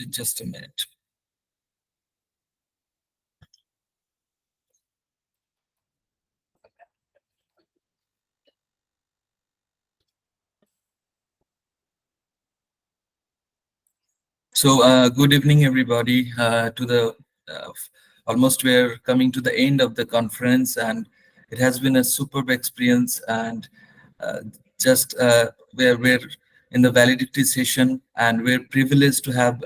Just a minute. So, good evening, everybody. To the almost we're coming to the end of the conference, and it has been a superb experience. And uh, just we're in the valedictory session, and we're privileged to have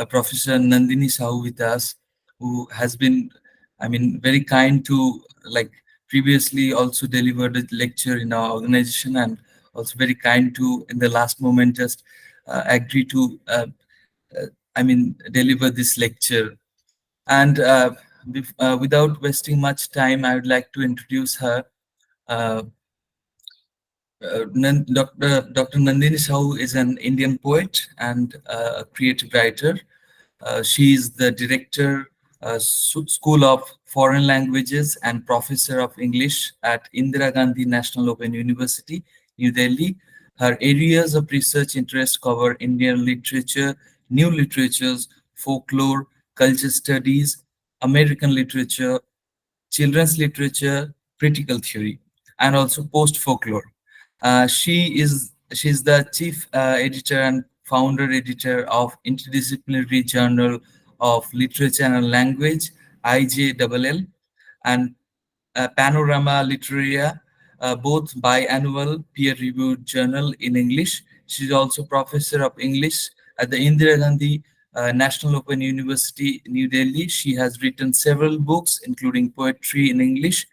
Professor Nandini Sahu with us, who has been, I mean, very kind to like previously also delivered a lecture in our organization, and also very kind to in the last moment just agree to. I mean, deliver this lecture. And without wasting much time, I would like to introduce her. Uh, Dr. Nandini Sahu is an Indian poet and a creative writer. She is the director, School of Foreign Languages and Professor of English at Indira Gandhi National Open University, New Delhi. Her areas of research interest cover Indian literature, new literatures, folklore, culture studies, American literature, children's literature, critical theory, and also post-folklore. She's the chief editor and founder editor of interdisciplinary journal of literature and language, IJLL, and Panorama Literaria, both biannual peer-reviewed journal in English. She's also professor of English at the Indira Gandhi National Open University, New Delhi. She has written several books, including poetry in English.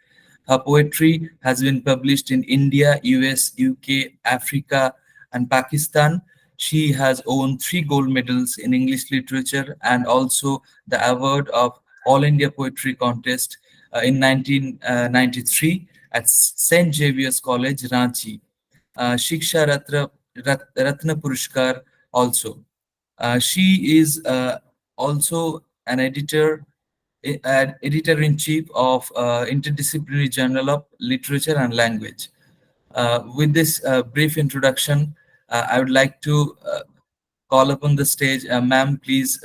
Her poetry has been published in India, US, UK, Africa, and Pakistan. She has won 3 gold medals in English literature and also the award of All India Poetry Contest in 1993 at St. Xavier's College, Ranchi. Shiksha Ratna Purushkar also. She is also an editor-in-chief of Interdisciplinary Journal of Literature and Language. With this brief introduction, I would like to call upon the stage. Ma'am, please,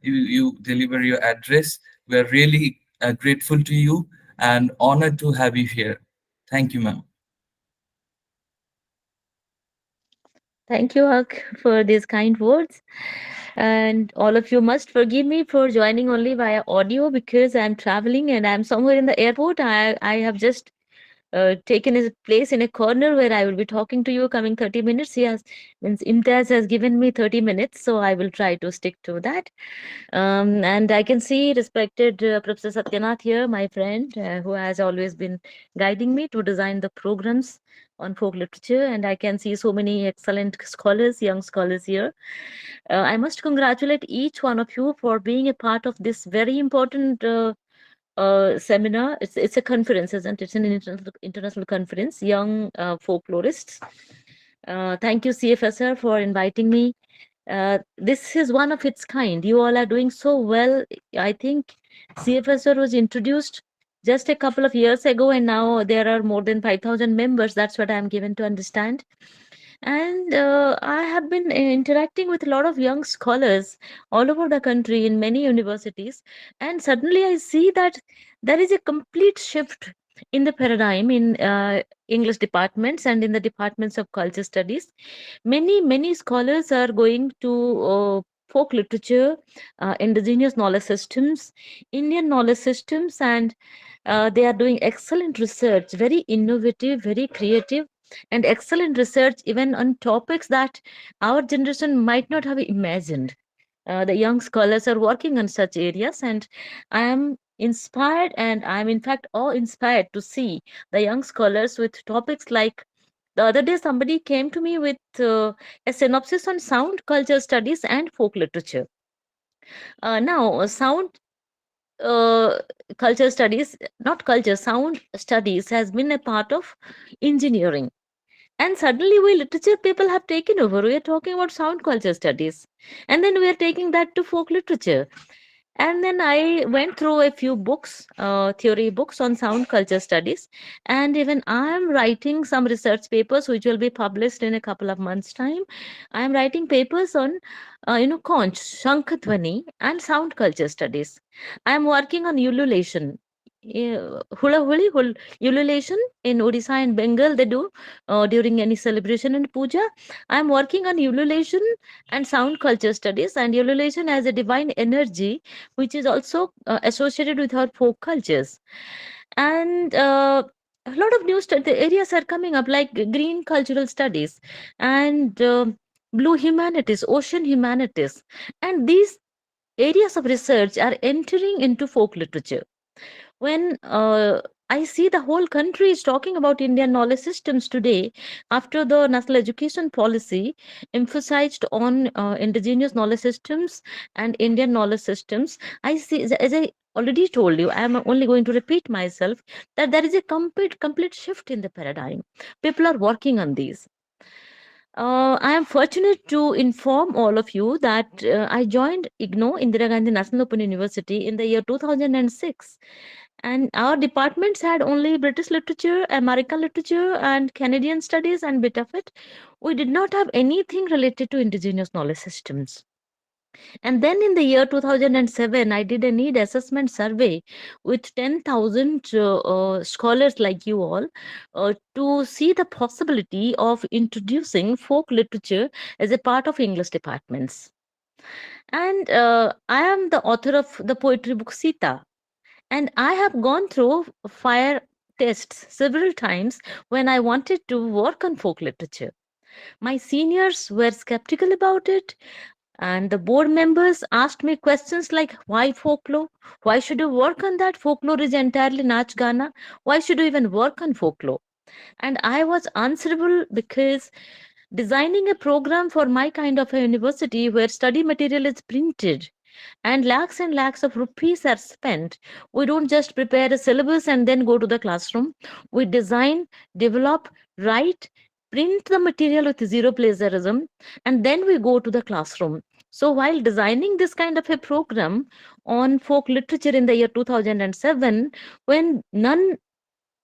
you deliver your address. We are really grateful to you and honored to have you here. Thank you, ma'am. Thank you, Hoque, for these kind words. And all of you must forgive me for joining only via audio because I'm traveling and I'm somewhere in the airport. I have just taken his place in a corner where I will be talking to you coming 30 minutes. He has, means Imtiaz has given me 30 minutes, so I will try to stick to that. And I can see respected Professor Satyanath here, my friend, who has always been guiding me to design the programs on folk literature. And I can see so many excellent scholars, young scholars here. I must congratulate each one of you for being a part of this very important seminar. It's a conference, isn't it? It's an international conference, young folklorists. Thank you, CFSR, for inviting me. This is one of its kind. You all are doing so well. I think CFSR was introduced just a couple of years ago, and now there are more than 5,000 members. That's what I'm given to understand. And I have been interacting with a lot of young scholars all over the country in many universities. And suddenly I see that there is a complete shift in the paradigm in English departments and in the departments of culture studies. Many scholars are going to folk literature, indigenous knowledge systems, Indian knowledge systems, and they are doing excellent research, very innovative, very creative, and excellent research even on topics that our generation might not have imagined. The young scholars are working on such areas, and I am inspired, and I am in fact awe inspired to see the young scholars with topics like the other day somebody came to me with a synopsis on sound culture studies and folk literature. Now, sound uh, culture studies, not culture, sound studies has been a part of engineering. And suddenly, we literature people have taken over. We are talking about sound culture studies. And then we are taking that to folk literature. And then I went through a few books, theory books on sound culture studies. And even I am writing some research papers which will be published in a couple of months' time. I am writing papers on, conch, shankhdhvani, and sound culture studies. I am working on ululation. Hula huli, ululation in Odisha and Bengal, they do during any celebration and puja. I am working on ululation and sound culture studies, and ululation as a divine energy which is also associated with our folk cultures. And a lot of new areas are coming up, like green cultural studies and blue humanities, ocean humanities. And these areas of research are entering into folk literature. When I see the whole country is talking about Indian knowledge systems today, after the national education policy emphasized on indigenous knowledge systems and Indian knowledge systems, I see, as I already told you, I am only going to repeat myself, that there is a complete shift in the paradigm. People are working on these. I am fortunate to inform all of you that I joined IGNOU, Indira Gandhi National Open University, in the year 2006. And our departments had only British literature, American literature, and Canadian studies, and bit of it. We did not have anything related to indigenous knowledge systems. And then in the year 2007, I did a need assessment survey with 10,000 scholars like you all to see the possibility of introducing folk literature as a part of English departments. And I am the author of the poetry book Sita. And I have gone through fire tests several times when I wanted to work on folk literature. My seniors were skeptical about it, and the board members asked me questions like, why folklore? Why should you work on that? Folklore is entirely Nach Gana. Why should you even work on folklore? And I was answerable because designing a program for my kind of a university where study material is printed and lakhs of rupees are spent. We don't just prepare a syllabus and then go to the classroom. We design, develop, write, print the material with zero plagiarism, and then we go to the classroom. So while designing this kind of a program on folk literature in the year 2007, when none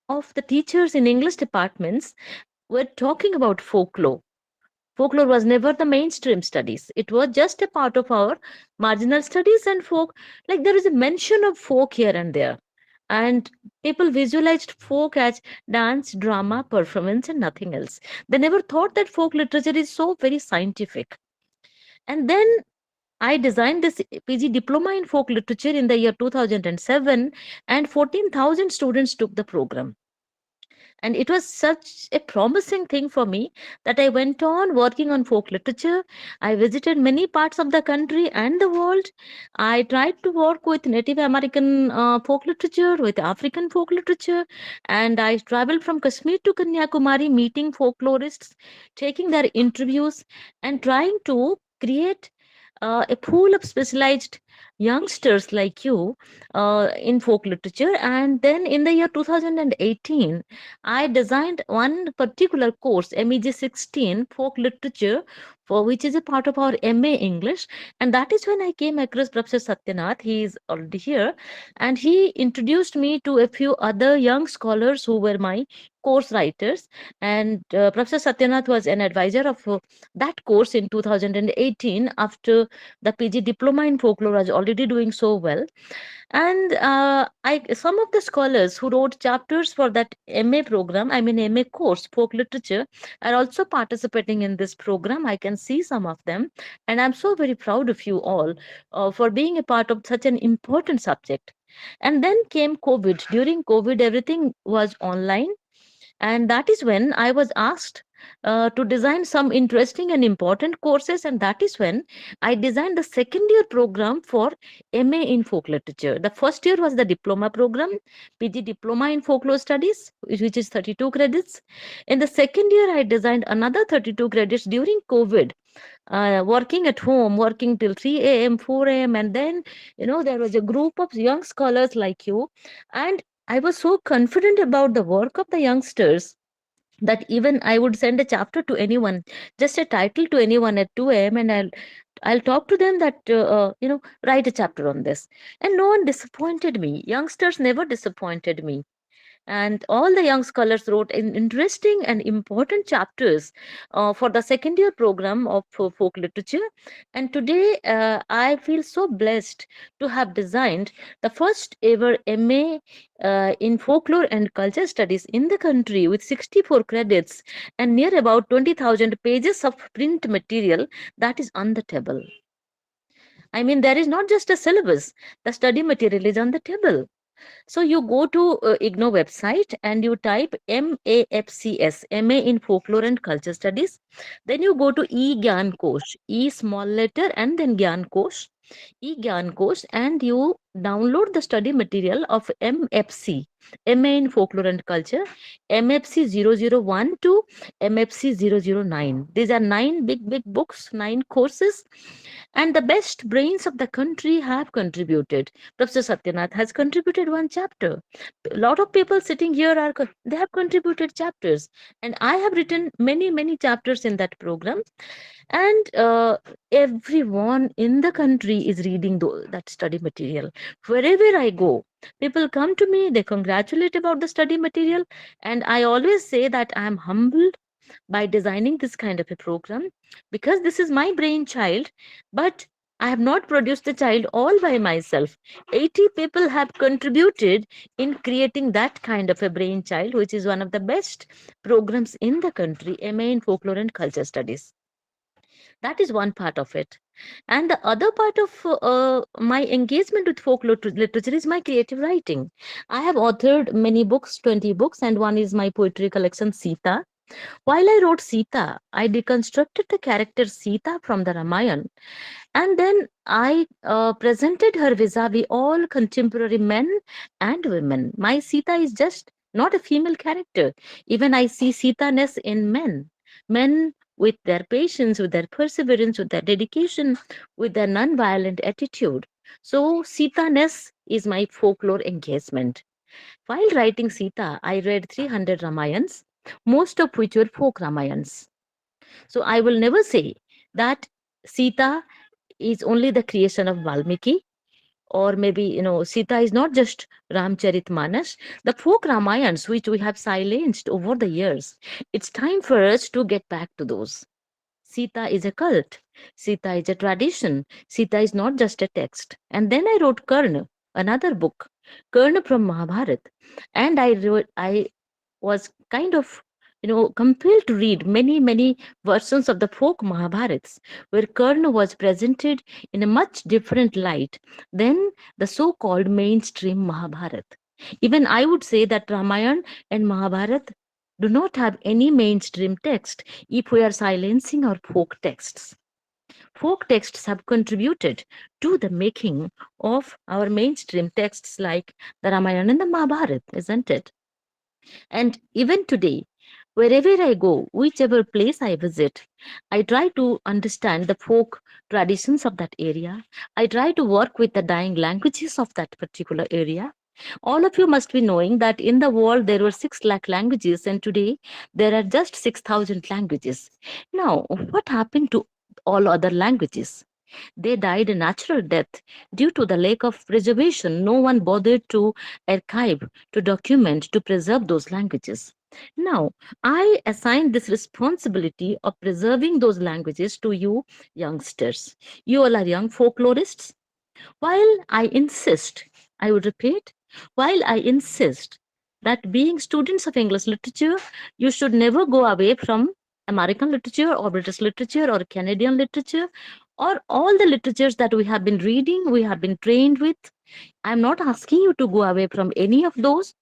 of the teachers in English departments were talking about folklore, folklore was never the mainstream studies. It was just a part of our marginal studies, and folk, like there is a mention of folk here and there. And people visualized folk as dance, drama, performance, and nothing else. They never thought that folk literature is so very scientific. And then I designed this PG diploma in folk literature in the year 2007, and 14,000 students took the program. And it was such a promising thing for me that I went on working on folk literature. I visited many parts of the country and the world. I tried to work with Native American folk literature, with African folk literature, and I traveled from Kashmir to Kanyakumari meeting folklorists, taking their interviews, and trying to create a pool of specialized youngsters like you in folk literature. And then in the year 2018, I designed one particular course, MEG 16, folk literature, for which is a part of our MA English. And that is when I came across Professor Satyanath. He is already here. And he introduced me to a few other young scholars who were my course writers. And Professor Satyanath was an advisor of that course in 2018, after the PG diploma in folklore was already doing so well. And some of the scholars who wrote chapters for that MA program, I mean MA course, folk literature, are also participating in this program. I can see some of them, and I'm so very proud of you all for being a part of such an important subject. And then came COVID. During COVID, everything was online, and that is when I was asked to design some interesting and important courses. And that is when I designed the second year program for MA in folk literature. The first year was the diploma program, PG diploma in folklore studies, which is 32 credits. In the second year, I designed another 32 credits during COVID, working at home, working till 3 a.m., 4 a.m. And then, there was a group of young scholars like you. And I was so confident about the work of the youngsters that even I would send a chapter to anyone, just a title to anyone at 2 a.m., and I'll talk to them that, write a chapter on this. And no one disappointed me. Youngsters never disappointed me. And all the young scholars wrote interesting and important chapters for the second year program of folk literature. And today I feel so blessed to have designed the first ever MA in folklore and culture studies in the country with 64 credits and near about 20,000 pages of print material that is on the table. I mean, there is not just a syllabus, the study material is on the table. So you go to IGNOU website and you type MAFCS, MA in Folklore and Culture Studies. Then you go to E-Gyan Kosh, E small letter and then Gyan Kosh, E-Gyan Kosh, and you download the study material of MFC, MA in Folklore and Culture, MFC 001 to MFC 009. These are nine big books, nine courses, and the best brains of the country have contributed. Professor Satyanath has contributed one chapter. A lot of people sitting here they have contributed chapters, and I have written many chapters in that program. And everyone in the country is reading that study material. Wherever I go, people come to me, they congratulate about the study material, and I always say that I am humbled by designing this kind of a program because this is my brainchild, but I have not produced the child all by myself. 80 people have contributed in creating that kind of a brainchild, which is one of the best programs in the country, MA in Folklore and Culture Studies. That is one part of it. And the other part of my engagement with folklore literature is my creative writing. I have authored many books, 20 books, and one is my poetry collection, Sita. While I wrote Sita, I deconstructed the character Sita from the Ramayana, and then I presented her vis-a-vis all contemporary men and women. My Sita is just not a female character. Even I see Sita-ness in men. Men with their patience, with their perseverance, with their dedication, with their non-violent attitude. So Sita-ness is my folklore engagement. While writing Sita, I read 300 Ramayans, most of which were folk Ramayans. So I will never say that Sita is only the creation of Valmiki, or maybe, Sita is not just Ramcharitmanas. The folk Ramayans, which we have silenced over the years, it's time for us to get back to those. Sita is a cult. Sita is a tradition. Sita is not just a text. And then I wrote Karna, another book, Karna from Mahabharata. And I was kind of, compelled to read many versions of the folk Mahabharats, where Karna was presented in a much different light than the so-called mainstream Mahabharata. Even I would say that Ramayana and Mahabharata do not have any mainstream text if we are silencing our folk texts. Folk texts have contributed to the making of our mainstream texts like the Ramayana and the Mahabharata, isn't it? And even today, wherever I go, whichever place I visit, I try to understand the folk traditions of that area. I try to work with the dying languages of that particular area. All of you must be knowing that in the world there were 6 lakh languages, and today there are just 6,000 languages. Now, what happened to all other languages? They died a natural death due to the lack of preservation. No one bothered to archive, to document, to preserve those languages. Now, I assign this responsibility of preserving those languages to you youngsters. You all are young folklorists. While I insist, I would repeat, while I insist that being students of English literature, you should never go away from American literature or British literature or Canadian literature or all the literatures that we have been reading, we have been trained with. I'm not asking you to go away from any of those.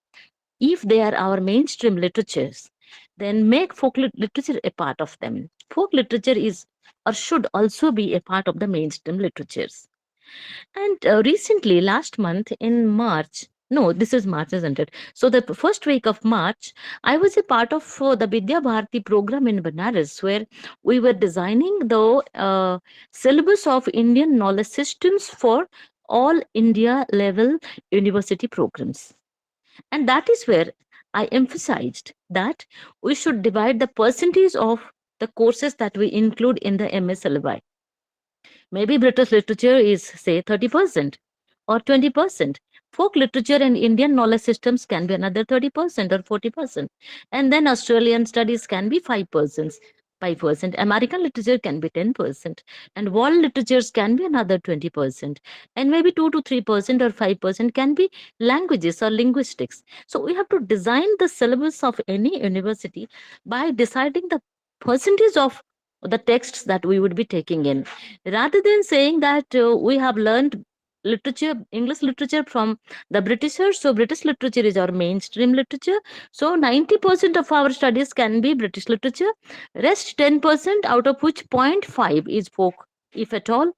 If they are our mainstream literatures, then make literature a part of them. Folk literature is or should also be a part of the mainstream literatures. And recently, last month in March, no, this is March, isn't it? So the first week of March, I was a part of the Vidya Bharati program in Banaras, where we were designing the syllabus of Indian knowledge systems for all India level university programs. And that is where I emphasized that we should divide the percentage of the courses that we include in the MS syllabi. Maybe British literature is, say, 30% or 20%. Folk literature and Indian knowledge systems can be another 30% or 40%. And then Australian studies can be 5%. 5%. American literature can be 10%. And world literatures can be another 20%. And maybe 2 to 3% or 5% can be languages or linguistics. So we have to design the syllabus of any university by deciding the percentage of the texts that we would be taking in, rather than saying that we have learned literature, English literature from the Britishers, so British literature is our mainstream literature, so 90% of our studies can be British literature, rest 10% out of which 0.5 is folk, if at all,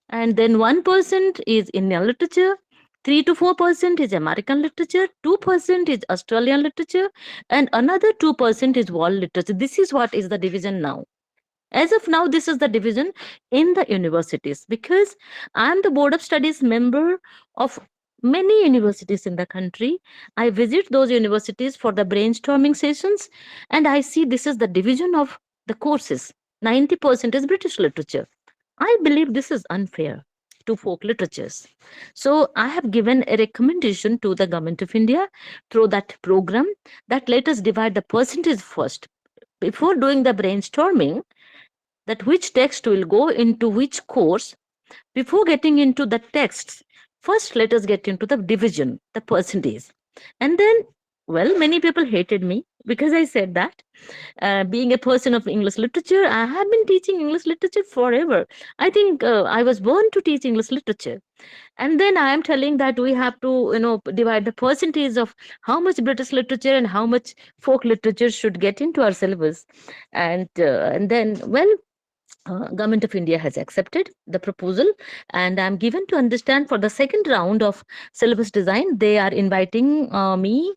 and then 1% is Indian literature, 3 to 4% is American literature, 2% is Australian literature, and another 2% is world literature. This is what is the division now. As of now, this is the division in the universities, because I'm the board of studies member of many universities in the country. I visit those universities for the brainstorming sessions, and I see this is the division of the courses. 90% is British literature. I believe this is unfair to folk literatures. So I have given a recommendation to the government of India through that program that let us divide the percentage first. Before doing the brainstorming, that which text will go into which course, before getting into the texts, first let us get into the division, the percentage. And then, well, many people hated me because I said that. Being a person of English literature, I have been teaching English literature forever. I think I was born to teach English literature. And then I am telling that we have to, divide the percentage of how much British literature and how much folk literature should get into our syllabus. And then, well, government of India has accepted the proposal, and I'm given to understand for the second round of syllabus design they are inviting me,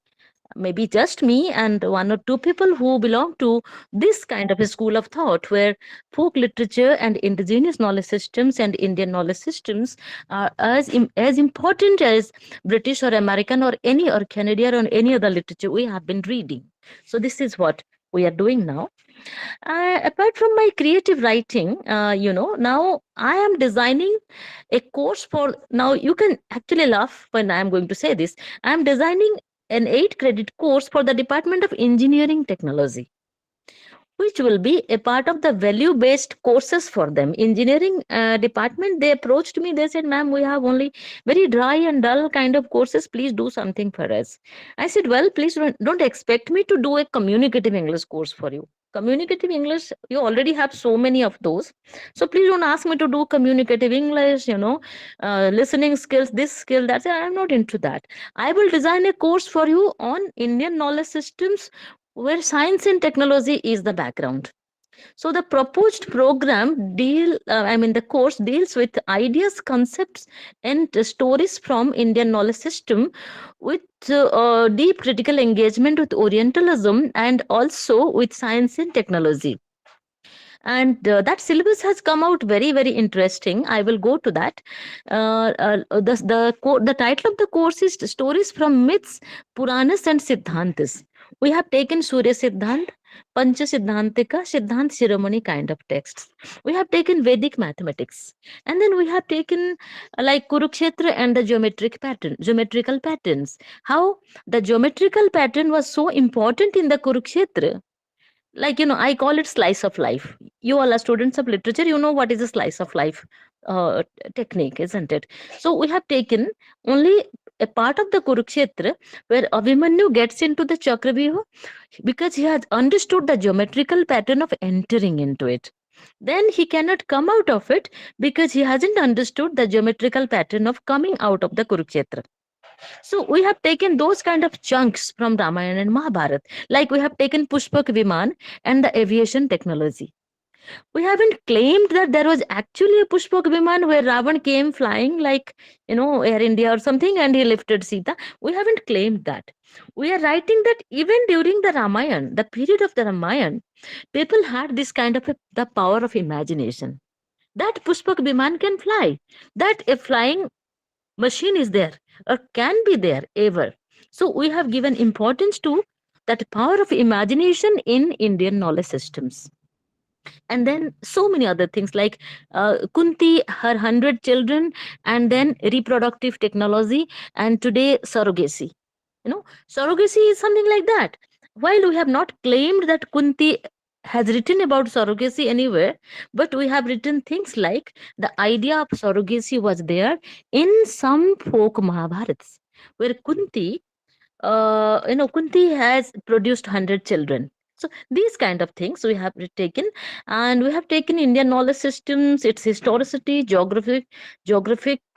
maybe just me and one or two people who belong to this kind of a school of thought where folk literature and indigenous knowledge systems and Indian knowledge systems are as important as British or American or any or Canadian or any other literature we have been reading. So this is what we are doing now. Apart from my creative writing, now I am designing a course for. Now you can actually laugh when I am going to say this. I am designing an 8 credit course for the Department of Engineering Technology, which will be a part of the value based courses for them. Engineering department, they approached me, they said, ma'am, we have only very dry and dull kind of courses, please do something for us. I said, well, please don't expect me to do a communicative English course for you. Communicative English, you already have so many of those, so please don't ask me to do communicative English, listening skills, this skill, that's it. I'm not into that. I will design a course for you on Indian knowledge systems where science and technology is the background. So the proposed program the course deals with ideas, concepts, and stories from Indian knowledge system with deep critical engagement with Orientalism and also with science and technology. And that syllabus has come out very very interesting. I will go to that. The title of the course is Stories from Myths, Puranas and Siddhantas. We have taken Surya Siddhant, Pancha Siddhantika, Siddhant Shiromani kind of texts. We have taken Vedic mathematics, and then we have taken like Kurukshetra and the geometrical patterns. How the geometrical pattern was so important in the Kurukshetra, like, I call it slice of life. You all are students of literature, you know what is a slice of life uh, technique, isn't it? So we have taken only a part of the Kurukshetra where Abhimanyu gets into the Chakravyuha because he has understood the geometrical pattern of entering into it. Then he cannot come out of it because he hasn't understood the geometrical pattern of coming out of the Kurukshetra. So we have taken those kind of chunks from Ramayana and Mahabharata, like we have taken Pushpak Viman and the aviation technology. We haven't claimed that there was actually a Pushpak Viman where Ravan came flying like, Air India or something and he lifted Sita. We haven't claimed that. We are writing that even during the Ramayana, the period of the Ramayana, people had this kind of the power of imagination. That Pushpak Viman can fly. That a flying machine is there or can be there ever. So we have given importance to that power of imagination in Indian knowledge systems. And then so many other things like Kunti, her 100 children, and then reproductive technology, and today surrogacy. Surrogacy is something like that. While we have not claimed that Kunti has written about surrogacy anywhere, but we have written things like the idea of surrogacy was there in some folk Mahabharats, where Kunti has produced 100 children. So these kind of things we have taken, and we have taken Indian knowledge systems, its historicity, geographic,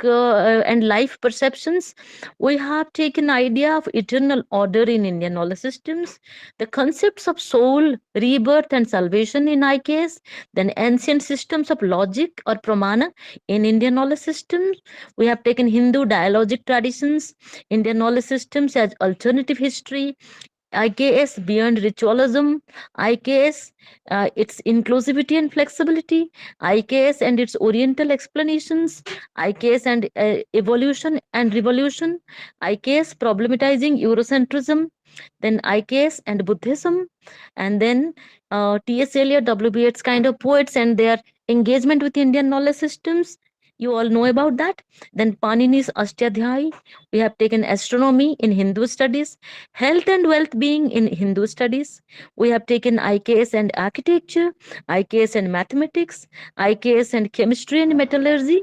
and life perceptions. We have taken idea of eternal order in Indian knowledge systems, the concepts of soul, rebirth, and salvation in IKS, then ancient systems of logic or pramana in Indian knowledge systems. We have taken Hindu dialogic traditions, Indian knowledge systems as alternative history, IKS beyond ritualism, IKS its inclusivity and flexibility, IKS and its oriental explanations, IKS and evolution and revolution, IKS problematizing Eurocentrism, then IKS and Buddhism, and then T.S. Eliot, W.B. Yeats kind of poets and their engagement with Indian knowledge systems. You all know about that. Then Panini's Ashtadhyayi. We have taken astronomy in Hindu studies, health and wealth being in Hindu studies. We have taken IKS and architecture, IKS and mathematics, IKS and chemistry and metallurgy,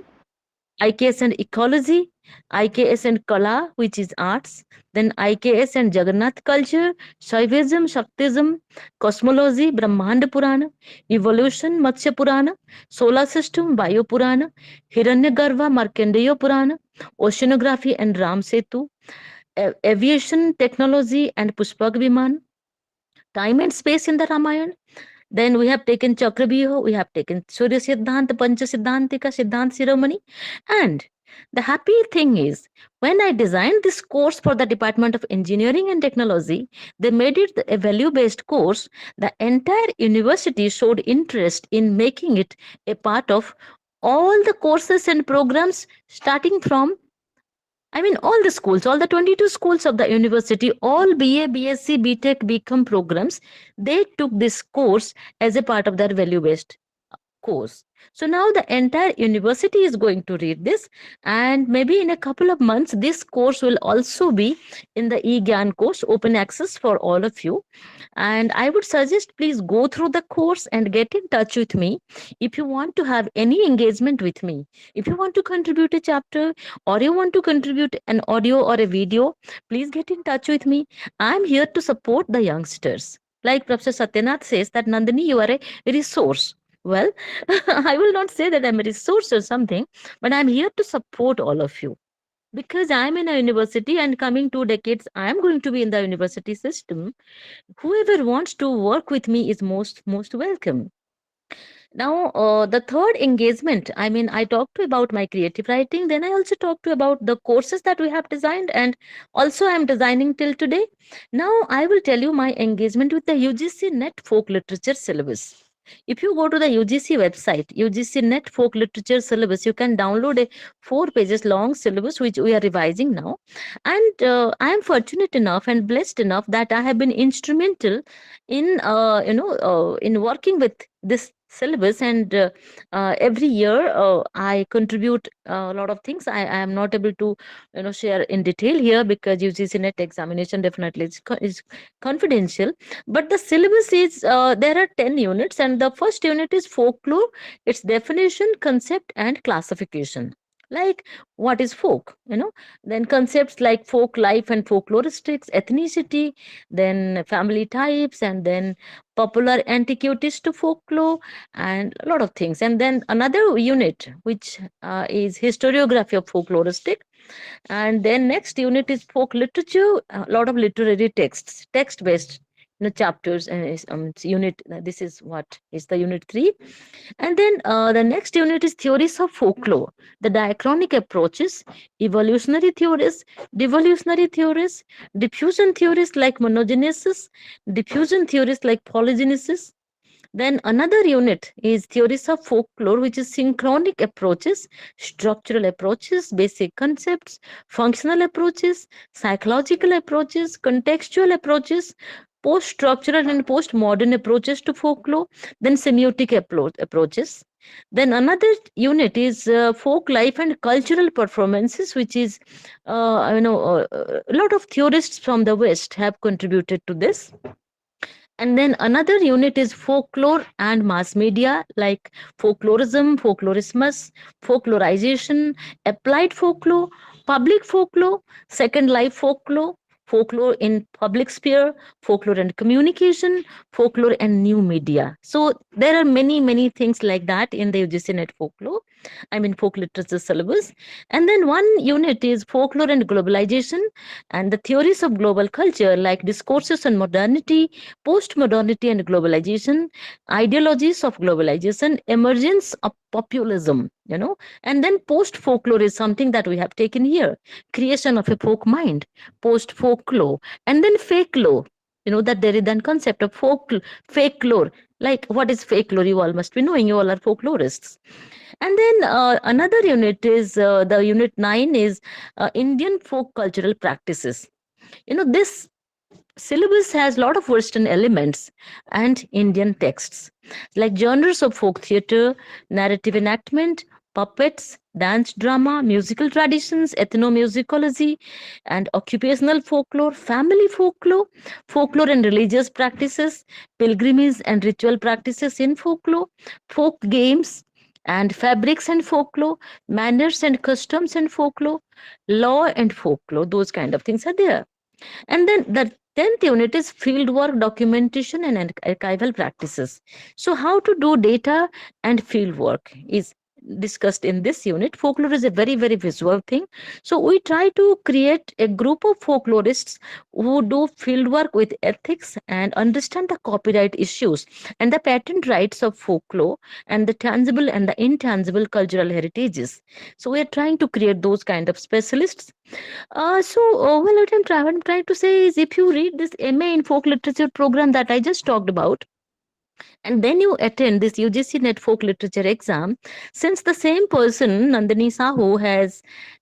IKS and ecology, IKS and Kala, which is arts, then IKS and Jagannath culture, Shaivism, Shaktism, cosmology, Brahmanda Purana, evolution, Matsya Purana, solar system, Vayu Purana, Hiranyagarbha, Markandeya Purana, oceanography and Ram Setu, aviation, technology and Pushpak Viman, time and space in the Ramayana. Then we have taken Chakravyuha, we have taken Surya Siddhanta, Pancha Siddhantika, Siddhant Shiromani. And the happy thing is, when I designed this course for the Department of Engineering and Technology, they made it a value based course. The entire university showed interest in making it a part of all the courses and programs starting from, I mean, all the schools, all the 22 schools of the university, all BA, BSc, BTech, BCom programs, they took this course as a part of their value based course. So now the entire university is going to read this, and maybe in a couple of months, this course will also be in the eGyan course, open access for all of you. And I would suggest please go through the course and get in touch with me if you want to have any engagement with me. If you want to contribute a chapter or you want to contribute an audio or a video, please get in touch with me. I'm here to support the youngsters. Like Professor Satyanath says that Nandini, you are a resource. Well, I will not say that I'm a resource or something, but I'm here to support all of you because I'm in a university and coming 2 decades, I'm going to be in the university system. Whoever wants to work with me is most welcome. Now, the third engagement, I mean, I talked to about my creative writing. Then I also talked to about the courses that we have designed, and also I'm designing till today. Now, I will tell you my engagement with the UGC Net Folk Literature syllabus. If you go to the UGC website, UGC Net Folk Literature syllabus, you can download a 4 pages long syllabus which we are revising now. And I am fortunate enough and blessed enough that I have been instrumental in in working with this syllabus, and every year I contribute a lot of things. I am not able to share in detail here because UGC net examination definitely is confidential, but the syllabus is there are 10 units, and the first unit is folklore, its definition, concept and classification. Like, what is folk, then concepts like folk life and folkloristics, ethnicity, then family types, and then popular antiquities to folklore, and a lot of things. And then another unit which is historiography of folkloristic, and then next unit is folk literature, a lot of literary texts, text based chapters, and unit this is what is the unit 3. And then the next unit is theories of folklore, the diachronic approaches, evolutionary theories, devolutionary theories, diffusion theories like monogenesis, diffusion theories like polygenesis. Then another unit is theories of folklore, which is synchronic approaches, structural approaches, basic concepts, functional approaches, psychological approaches, contextual approaches, post-structural and post-modern approaches to folklore, then semiotic approaches. Then another unit is folk life and cultural performances, which is, a lot of theorists from the West have contributed to this. And then another unit is folklore and mass media, like folklorism, folklorismus, folklorization, applied folklore, public folklore, second life folklore, folklore in public sphere, folklore and communication, folklore and new media. So there are many, many things like that in the UGC net folklore, I mean folk literature syllabus. And then one unit is folklore and globalization and the theories of global culture, like discourses on modernity, post-modernity and globalization, ideologies of globalization, emergence of populism, and then post-folklore is something that we have taken here, creation of a folk mind, post-folklore, and then fake lore. That there is then concept of fake lore. Like, what is fake lore? You all must be knowing. You all are folklorists. And then another unit is the unit 9 is Indian folk cultural practices. This syllabus has a lot of Western elements and Indian texts, like genres of folk theatre, narrative enactment, puppets, dance drama, musical traditions, ethnomusicology, and occupational folklore, family folklore, folklore and religious practices, pilgrimage and ritual practices in folklore, folk games, and fabrics and folklore, manners and customs and folklore, law and folklore. Those kind of things are there. And then the 10th unit is fieldwork documentation and archival practices. So, how to do data and fieldwork is discussed in this unit. Folklore is a very, very visual thing. So, we try to create a group of folklorists who do fieldwork with ethics and understand the copyright issues and the patent rights of folklore and the tangible and the intangible cultural heritages. So, we are trying to create those kind of specialists. What I'm trying to say is, if you read this MA in folk literature program that I just talked about, and then you attend this UGC Net Folk Literature exam, since the same person, Nandini Sahu, has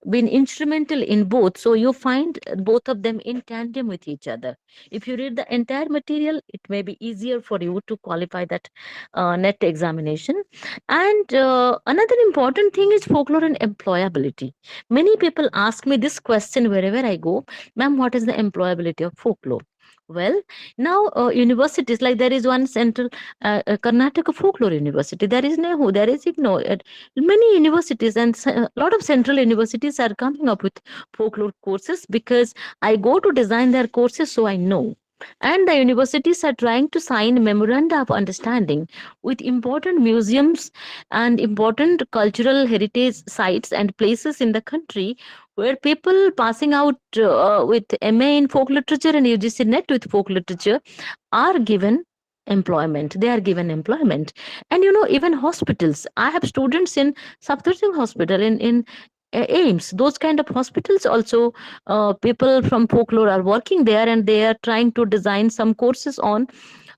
been instrumental in both, so you find both of them in tandem with each other. If you read the entire material, it may be easier for you to qualify that net examination. And another important thing is folklore and employability. Many people ask me this question wherever I go, ma'am, what is the employability of folklore? Well, now universities, like there is one central Karnataka Folklore University, there is NEHU, there is IGNOU, many universities and a lot of central universities are coming up with folklore courses, because I go to design their courses, so I know. And the universities are trying to sign memoranda of understanding with important museums and important cultural heritage sites and places in the country, where people passing out with MA in folk literature and UGC net with folk literature are given employment. They are given employment. And even hospitals, I have students in Saptarsing hospital, in AIMS, those kind of hospitals also, people from folklore are working there, and they are trying to design some courses on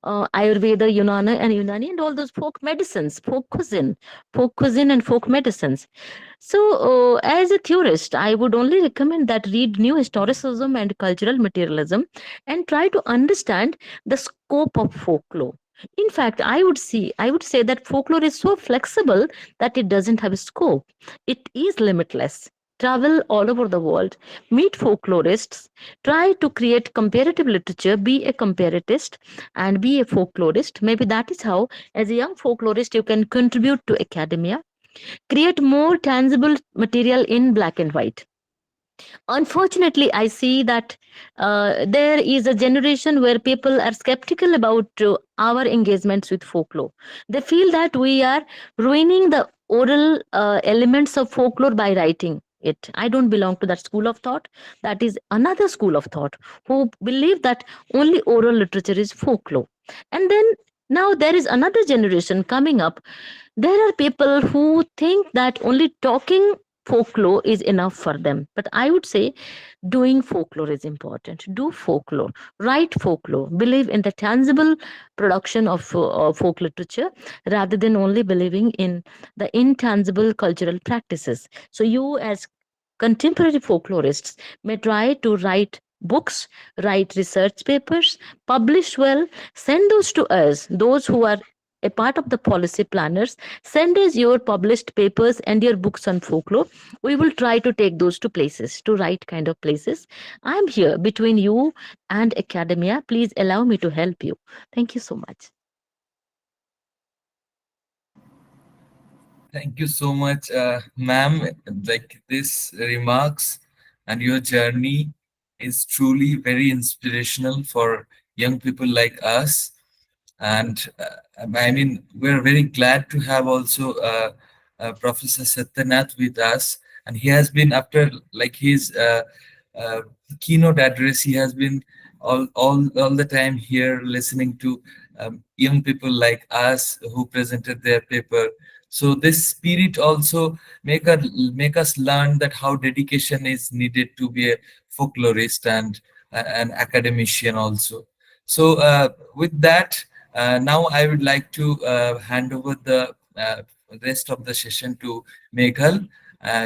Ayurveda, Unani and all those folk medicines, folk cuisine and folk medicines. So, as a theorist, I would only recommend that read new historicism and cultural materialism and try to understand the scope of folklore. In fact, I would say that folklore is so flexible that it doesn't have a scope. It is limitless. Travel all over the world, meet folklorists, try to create comparative literature, be a comparatist, and be a folklorist. Maybe that is how, as a young folklorist, you can contribute to academia, create more tangible material in black and white. Unfortunately, I see that there is a generation where people are skeptical about our engagements with folklore. They feel that we are ruining the oral elements of folklore by writing it. I don't belong to that school of thought. That is another school of thought who believe that only oral literature is folklore. And then now there is another generation coming up. There are people who think that only talking folklore is enough for them. But I would say doing folklore is important. Do folklore, write folklore, believe in the tangible production of folk literature, rather than only believing in the intangible cultural practices. So, you, as contemporary folklorists, may try to write books, write research papers, publish well, send those to us. Those who are a part of the policy planners, send us your published papers and your books on folklore. We will try to take those to places, to right kind of places. I'm here between you and academia. Please allow me to help you. Thank you so much. Thank you so much, ma'am. Like this remarks and your journey is truly very inspirational for young people like us. And I mean, we're very glad to have also Professor Satyanath with us. And he has been, after like his uh, keynote address, he has been all the time here listening to young people like us who presented their paper. So this spirit also make us learn that how dedication is needed to be a folklorist and an academician also. So with that, now I would like to hand over the rest of the session to Meghal.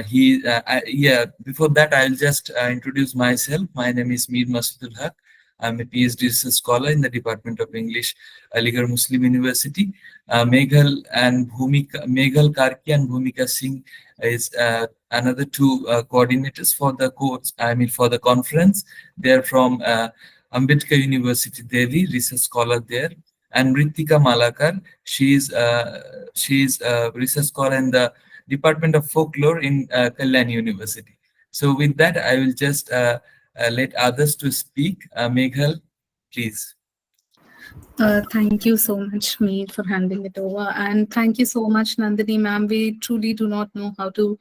Yeah, before that, I'll just introduce myself. My name is Mir Masudul. I'm a Ph.D. research scholar in the Department of English, Aligarh Muslim University. Meghal Karki and Bhumika Singh is another two coordinators for the course. I mean, for the conference. They're from Ambedkar University, Delhi, research scholar there. And Mrittika Malakar, she's a research scholar in the Department of Folklore in Kalyani University. So with that, I will just let others to speak. Meghal, please. Thank you so much, Meet, for handing it over. And thank you so much, Nandini ma'am. We truly do not know how to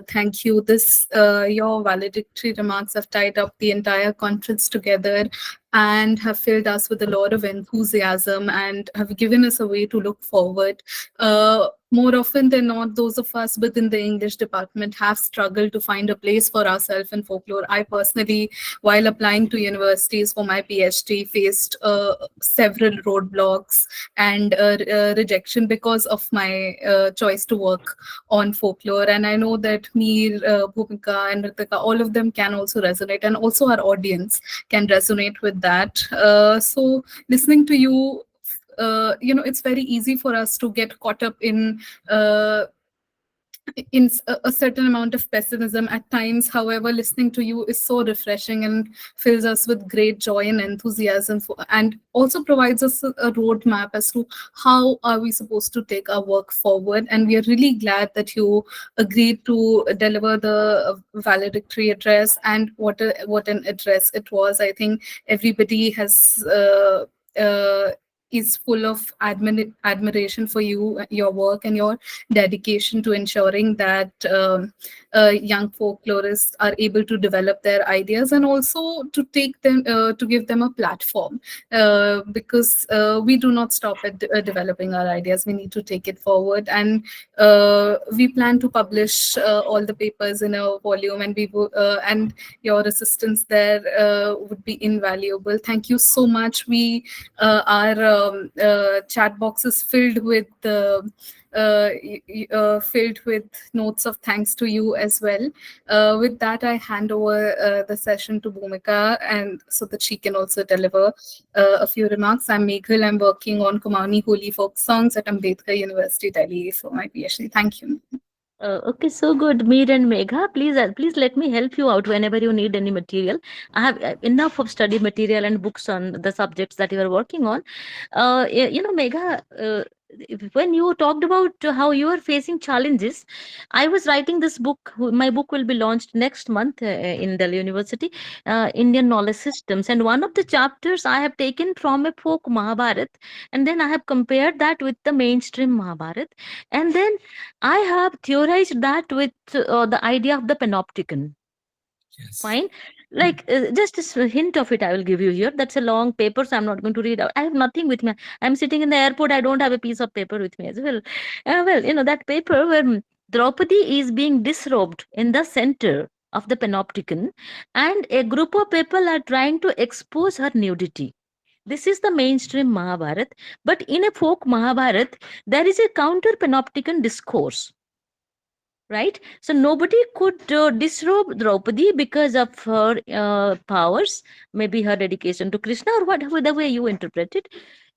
thank you. Your valedictory remarks have tied up the entire conference together and have filled us with a lot of enthusiasm and have given us a way to look forward. More often than not, those of us within the English department have struggled to find a place for ourselves in folklore. I personally, while applying to universities for my PhD, faced several roadblocks and rejection because of my choice to work on folklore. And I know that me, Bhumika, and Mrittika, all of them can also resonate, and also our audience can resonate with that. So listening to you, it's very easy for us to get caught up uh, in a certain amount of pessimism at times. However, listening to you is so refreshing and fills us with great joy and enthusiasm, and also provides us a roadmap as to how are we supposed to take our work forward. And we are really glad that you agreed to deliver the valedictory address, and what an address it was. I think everybody has uh, is full of admiration for you, your work, and your dedication to ensuring that young folklorists are able to develop their ideas, and also to take them to give them a platform, because we do not stop at developing our ideas. We need to take it forward, and we plan to publish all the papers in a volume, and and your assistance there would be invaluable. Thank you so much. Our chat box is filled with notes of thanks to you as well. With that, I hand over the session to Bhumika, and so that she can also deliver a few remarks. I'm Meghal. I'm working on Kumaoni Holy folk songs at Ambedkar University, Delhi for my PhD. Thank you. Okay, so good. Meet and Megha, please let me help you out whenever you need any material. I have enough of study material and books on the subjects that you are working on. Megha, when you talked about how you are facing challenges, I was writing this book. My book will be launched next month in Delhi University, Indian Knowledge Systems, and one of the chapters I have taken from a folk Mahabharat, and then I have compared that with the mainstream Mahabharat, and then I have theorized that with the idea of the panopticon. Yes. Fine. Like, just a hint of it, I will give you here. That's a long paper, so I'm not going to read out. I have nothing with me. I'm sitting in the airport. I don't have a piece of paper with me as well. Well, that paper where Draupadi is being disrobed in the center of the panopticon, and a group of people are trying to expose her nudity. This is the mainstream Mahabharat, but in a folk Mahabharat, there is a counter panopticon discourse. right? So nobody could disrobe Draupadi because of her powers, maybe her dedication to Krishna, or whatever the way you interpret it.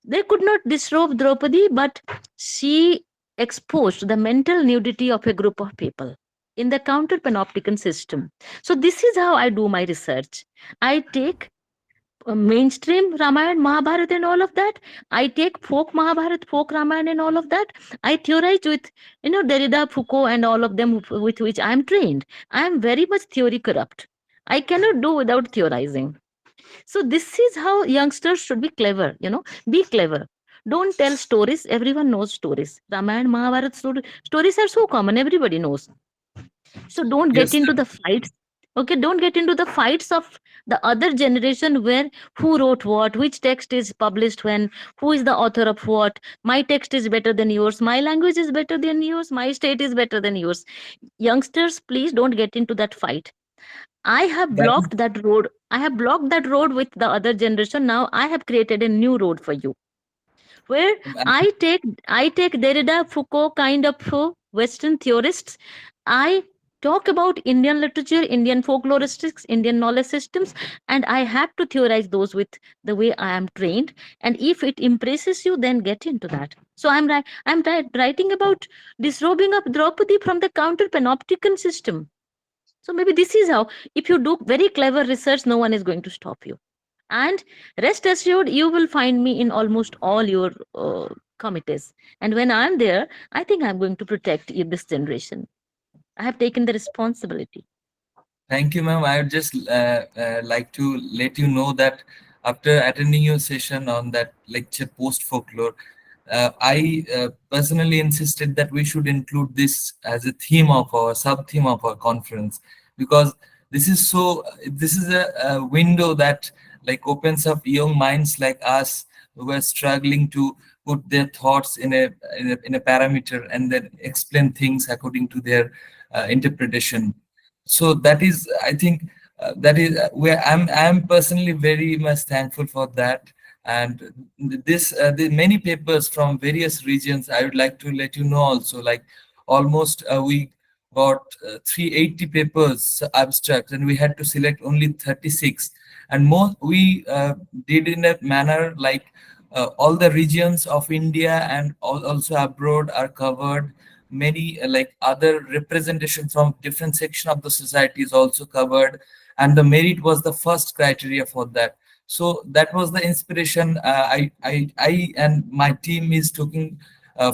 They could not disrobe Draupadi, but she exposed the mental nudity of a group of people in the counter panopticon system. So this is how I do my research. I take mainstream Ramayana, Mahabharata, and all of that. I take folk Mahabharata, folk Ramayana, and all of that. I theorize with, Derrida, Foucault, and all of them with which I am trained. I am very much theory corrupt. I cannot do without theorizing. So this is how youngsters should be clever. Be clever. Don't tell stories. Everyone knows stories. Ramayana, Mahabharata stories are so common. Everybody knows. So don't get Yes, into the fights. Okay, don't get into the fights of the other generation where who wrote what, which text is published when, who is the author of what. My text is better than yours, my language is better than yours, my state is better than yours. Youngsters, please don't get into that fight. I have that is blocked that road. I have blocked that road with the other generation. Now I have created a new road for you where I take Derrida, Foucault kind of Western theorists. I talk about Indian literature, Indian folkloristics, Indian knowledge systems, and I have to theorize those with the way I am trained. And if it impresses you, then get into that. So writing about disrobing of Draupadi from the counter panopticon system. So maybe this is how, if you do very clever research, no one is going to stop you. And rest assured, you will find me in almost all your committees. And when I'm there, I think I'm going to protect this generation. I have taken the responsibility. Thank you, ma'am. I would just like to let you know that after attending your session on that lecture post folklore, I personally insisted that we should include this as a theme of our sub theme of our conference, because this is a window that like opens up young minds like us who are struggling to put their thoughts in a parameter and then explain things according to their interpretation. So that is, I think, that is where I'm personally very much thankful for that. And the many papers from various regions, I would like to let you know also, like almost we got 380 papers abstracts, and we had to select only 36. And more we did in a manner like all the regions of India and also abroad are covered. Many like other representations from different section of the society is also covered, and the merit was the first criteria for that. So that was the inspiration. I and my team is taking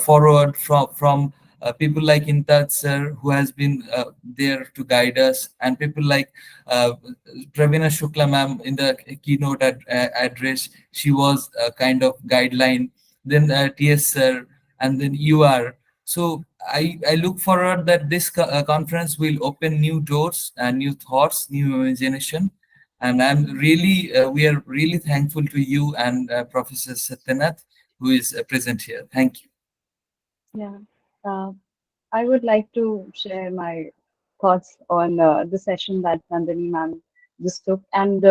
forward from people like Intaj sir, who has been there to guide us, and people like uh, Pravina Shukla ma'am in the keynote address. She was a kind of guideline. Then TS sir, and then you are. So I look forward that this conference will open new doors and new thoughts, new imagination. And we are really thankful to you and Professor Satyanath, who is present here. Thank you. Yeah. Uh, I would like to share my thoughts on the session that Nandini ma'am just took. And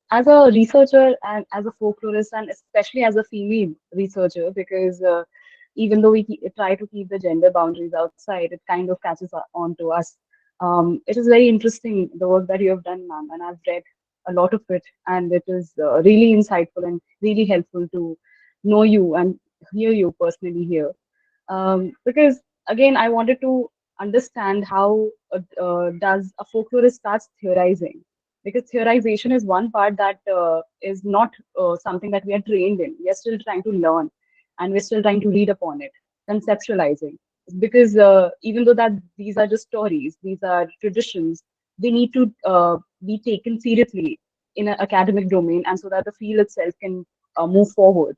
as a researcher and as a folklorist, and especially as a female researcher, because even though try to keep the gender boundaries outside, it kind of catches on to us. It is very interesting, the work that you have done, ma'am, and I've read a lot of it, and it is really insightful and really helpful to know you and hear you personally here. Because again, I wanted to understand how does a folklorist starts theorizing, because theorization is one part that is not something that we are trained in. We are still trying to learn, and we're still trying to read upon it, conceptualizing. Because even though that these are just stories, these are traditions, they need to be taken seriously in an academic domain, and so that the field itself can move forward.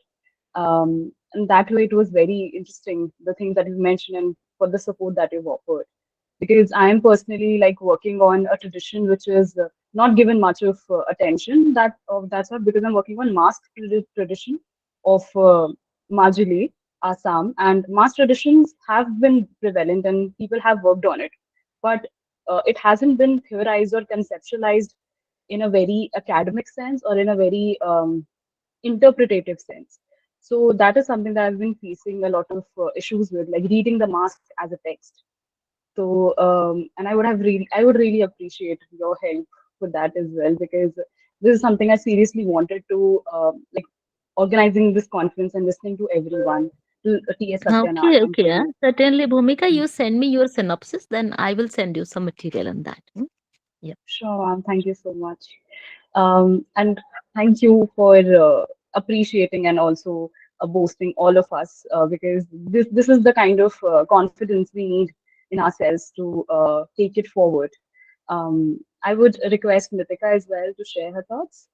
And that way, it was very interesting, the things that you mentioned and for the support that you've offered. Because I am personally like working on a tradition which is not given much of attention. That's not because I'm working on mask tradition of Majuli, Assam, and mask traditions have been prevalent and people have worked on it, but it hasn't been theorized or conceptualized in a very academic sense or in a very interpretative sense. So that is something that I've been facing a lot of issues with, like reading the masks as a text. So, and I would really appreciate your help for that as well, because this is something I seriously wanted to like organizing this conference and listening to everyone, to T.S. Satyanath Okay, and okay. to Certainly, Bhumika, you send me your synopsis, then I will send you some material on that. Yeah. Sure, ma'am. Thank you so much. And thank you for appreciating and also boasting all of us, because this is the kind of confidence we need in ourselves to take it forward. I would request Mritika as well to share her thoughts.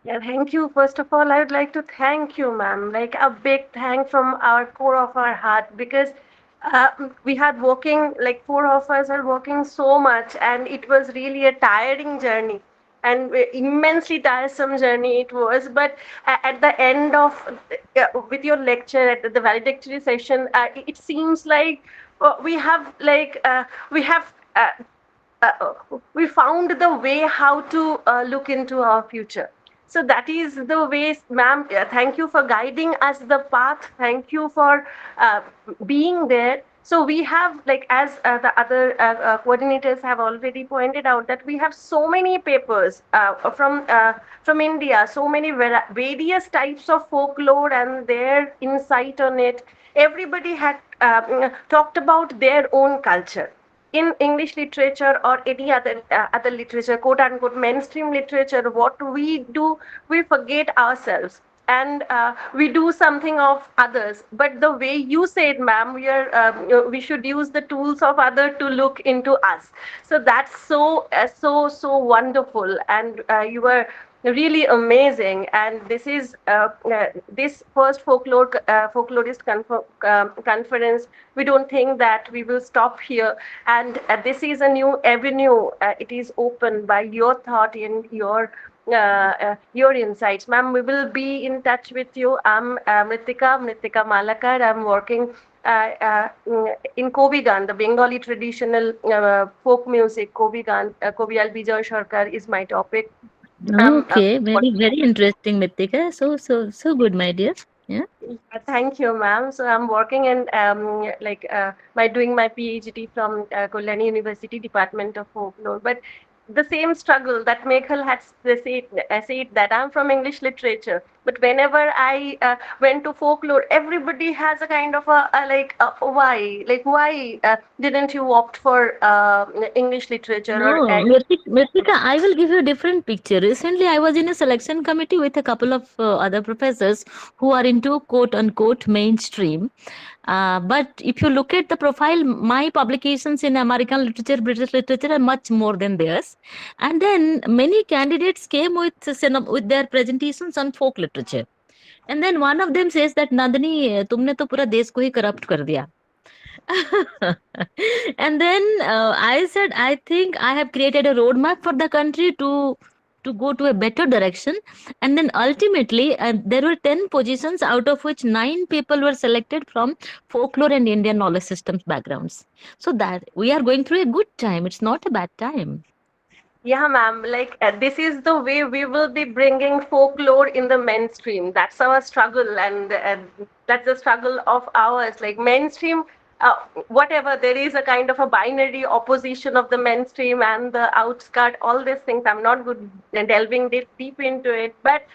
Yeah, thank you. First of all, I would like to thank you, ma'am. Like a big thank from our core of our heart, because we had working, like four of us are working so much, and it was really a tiring journey and immensely tiresome journey it was. But at the end of with your lecture at the valedictory session, it seems like we have. We found the way how to look into our future. So that is the way, ma'am. Thank you for guiding us the path. Thank you for uh, being there. So we have, like, as the other coordinators have already pointed out, that we have so many papers from India, so many various types of folklore and their insight on it. Everybody had talked about their own culture in English literature or any other literature, quote unquote mainstream literature. What we do, we forget ourselves and we do something of others. But the way you said, ma'am, we should use the tools of other to look into us. So that's so wonderful, and you were really amazing. And this first folklorist conference, we don't think that we will stop here. And this is a new avenue. It is opened by your thought and your insights, ma'am. We will be in touch with you. I'm Mrittika Malakar. I'm working in Kobigan, the Bengali traditional folk music. Kobial Bijoy Sarkar is my topic. Okay, very, very interesting, Mritika. So good, my dear. Yeah. Thank you, ma'am. So I'm working in doing my Ph.D. from Kalyani University, Department of Folklore. But the same struggle that Meghal had said that I'm from English literature. But whenever I went to folklore, everybody has a kind of why didn't you opt for English literature or No, Mritika, I will give you a different picture. Recently, I was in a selection committee with a couple of other professors who are into quote unquote mainstream. But if you look at the profile, my publications in American literature, British literature are much more than theirs. And then many candidates came with their presentations on folk literature. And then one of them says that Nandini, तुमने तो पूरा देश को ही corrupt कर दिया. And then I said, I think I have created a roadmap for the country to go to a better direction. And then ultimately, there were 10 positions, out of which 9 people were selected from folklore and Indian knowledge systems backgrounds. So that we are going through a good time. It's not a bad time. Yeah, ma'am. This is the way we will be bringing folklore in the mainstream. That's our struggle, and that's the struggle of ours. Like mainstream, whatever, there is a kind of a binary opposition of the mainstream and the outskirt. All these things. I'm not good delving deep into it, but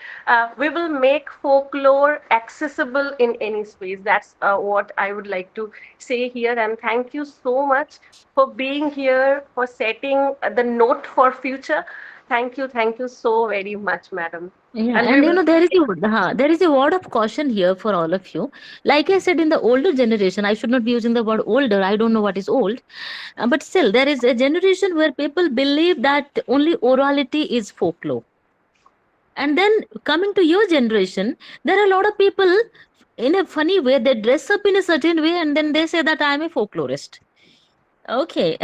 we will make folklore accessible in any space. That's what I would like to say here. And thank you so much for being here, for setting the note for future. Thank you so very much, madam. Yeah, And we and will. there is a word of caution here for all of you. Like I said, in the older generation, I should not be using the word older. I don't know what is old, but still, there is a generation where people believe that only orality is folklore. And then coming to your generation, there are a lot of people in a funny way, they dress up in a certain way and then they say that I am a folklorist. Okay.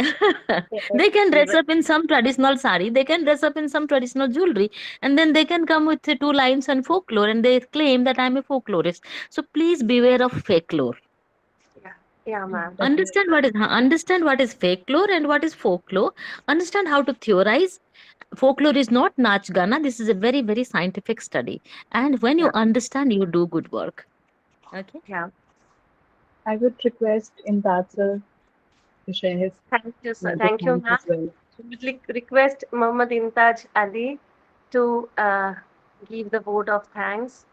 They can dress up in some traditional sari, they can dress up in some traditional jewelry, and then they can come with two lines on folklore and they claim that I'm a folklorist. So please beware of folklore. Yeah, yeah, ma'am. Understand what is folklore and what is folklore. Understand how to theorize. Folklore is not Nach Gana. This is a very, very scientific study. And when you Yeah, understand, you do good work. Okay. yeah. I would request Intaj sir to share his Thank you, sir. Thank you, thanks ma'am. as well. Would request Mohammed Intaj Ali to give the vote of thanks.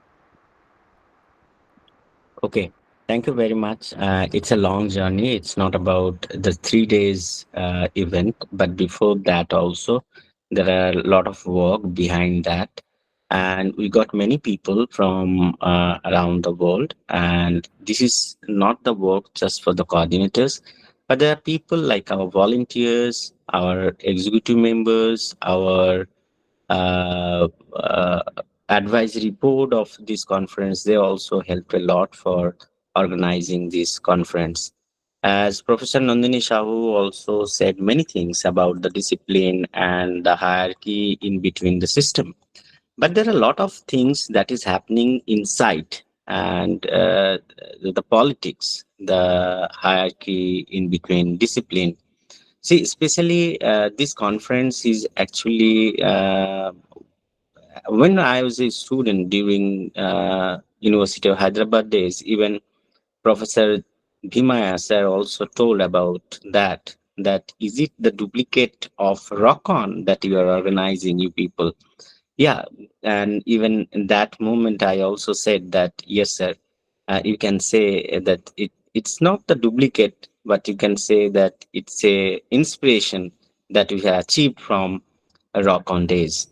Okay, thank you very much. It's a long journey. It's not about the 3 days event, but before that also, there are a lot of work behind that. And we got many people from around the world. And this is not the work just for the coordinators, but there are people like our volunteers, our executive members, our uh, uh, advisory board of this conference. They also helped a lot for organizing this conference. As Professor Nandini Sahu also said many things about the discipline and the hierarchy in between the system, but there are a lot of things that is happening inside, and the politics, the hierarchy in between discipline. See, especially this conference is actually when I was a student during University of Hyderabad days, even Professor Bhimaya sir also told about that. That is it the duplicate of Rock On that you are organizing, you people? Yeah, and even in that moment, I also said that yes, sir. You can say that it's not the duplicate, but you can say that it's a inspiration that we have achieved from Rock On days.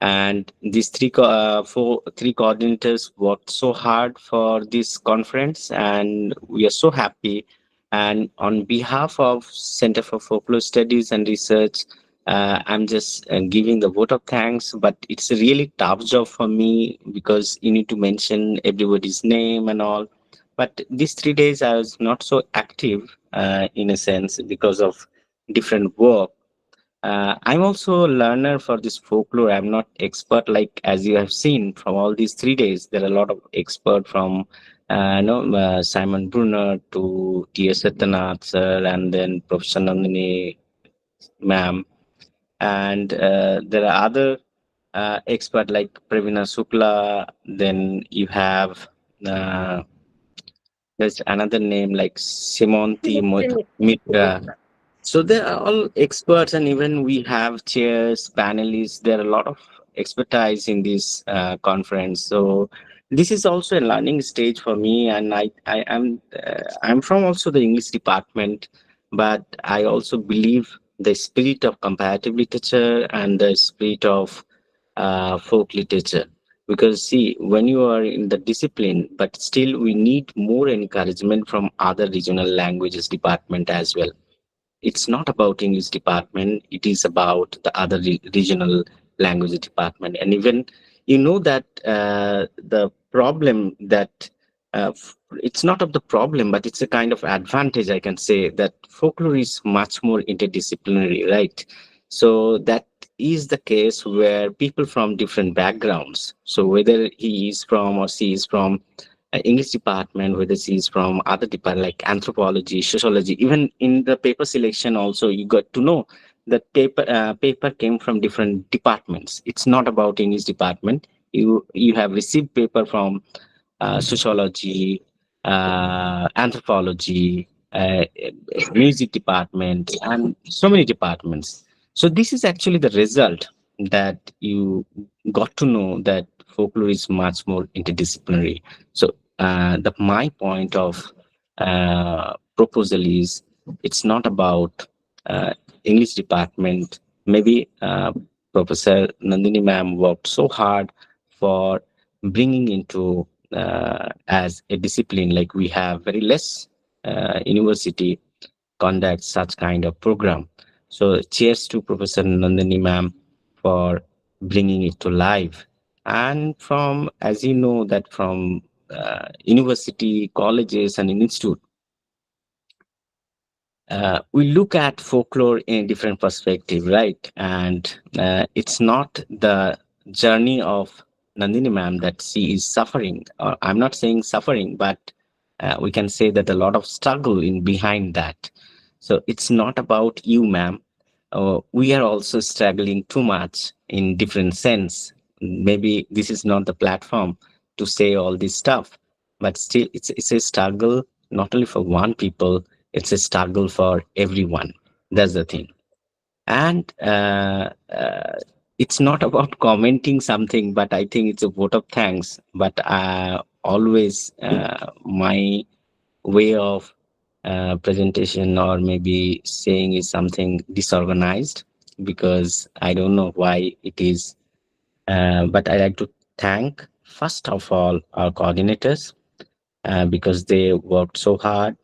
And these three coordinators worked so hard for this conference, and we are so happy. And on behalf of Center for Folklore Studies and Research, I'm just giving the vote of thanks, but it's a really tough job for me because you need to mention everybody's name and all. But these 3 days I was not so active in a sense because of different work. I'm also a learner for this folklore. I'm not expert like as you have seen from all these 3 days. There are a lot of expert from Simon Brunner to T.S. Satyanath sir, and then Professor Nandini ma'am, and there are other expert like Pravina Sukla. Then you have uh, there's another name like Simonti Mitra. So they are all experts, and even we have chairs, panelists. There are a lot of expertise in this conference. So this is also a learning stage for me, and I am I'm from also the English department, but I also believe the spirit of comparative literature and the spirit of folk literature. Because see, when you are in the discipline, but still we need more encouragement from other regional languages department as well. It's not about English department, it is about the other regional language department. And even that the problem that it's not of the problem, but it's a kind of advantage, I can say, that folklore is much more interdisciplinary, right? So that is the case where people from different backgrounds, so whether he is from or she is from English department, whether she's from other department like anthropology, sociology, even in the paper selection also you got to know that paper came from different departments. It's not about English department. You have received paper from sociology, anthropology, music department, and so many departments. So this is actually the result that you got to know that folklore is much more interdisciplinary. So my point of proposal is it's not about English department. Maybe Professor Nandini ma'am worked so hard for bringing into as a discipline, like we have very less university conduct such kind of program. So cheers to Professor Nandini ma'am for bringing it to life. And from, as you know, that from university, colleges, and institute, we look at folklore in a different perspective, right? And it's not the journey of Nandini ma'am that she is suffering. Or I'm not saying suffering, but we can say that a lot of struggle in behind that. So it's not about you, ma'am. We are also struggling too much in different sense. Maybe this is not the platform to say all this stuff, but still, it's a struggle not only for one people. It's a struggle for everyone. That's the thing. And it's not about commenting something, but I think it's a vote of thanks. But always my way of presentation or maybe saying is something disorganized, because I don't know why it is. But I like to thank first of all our coordinators, because they worked so hard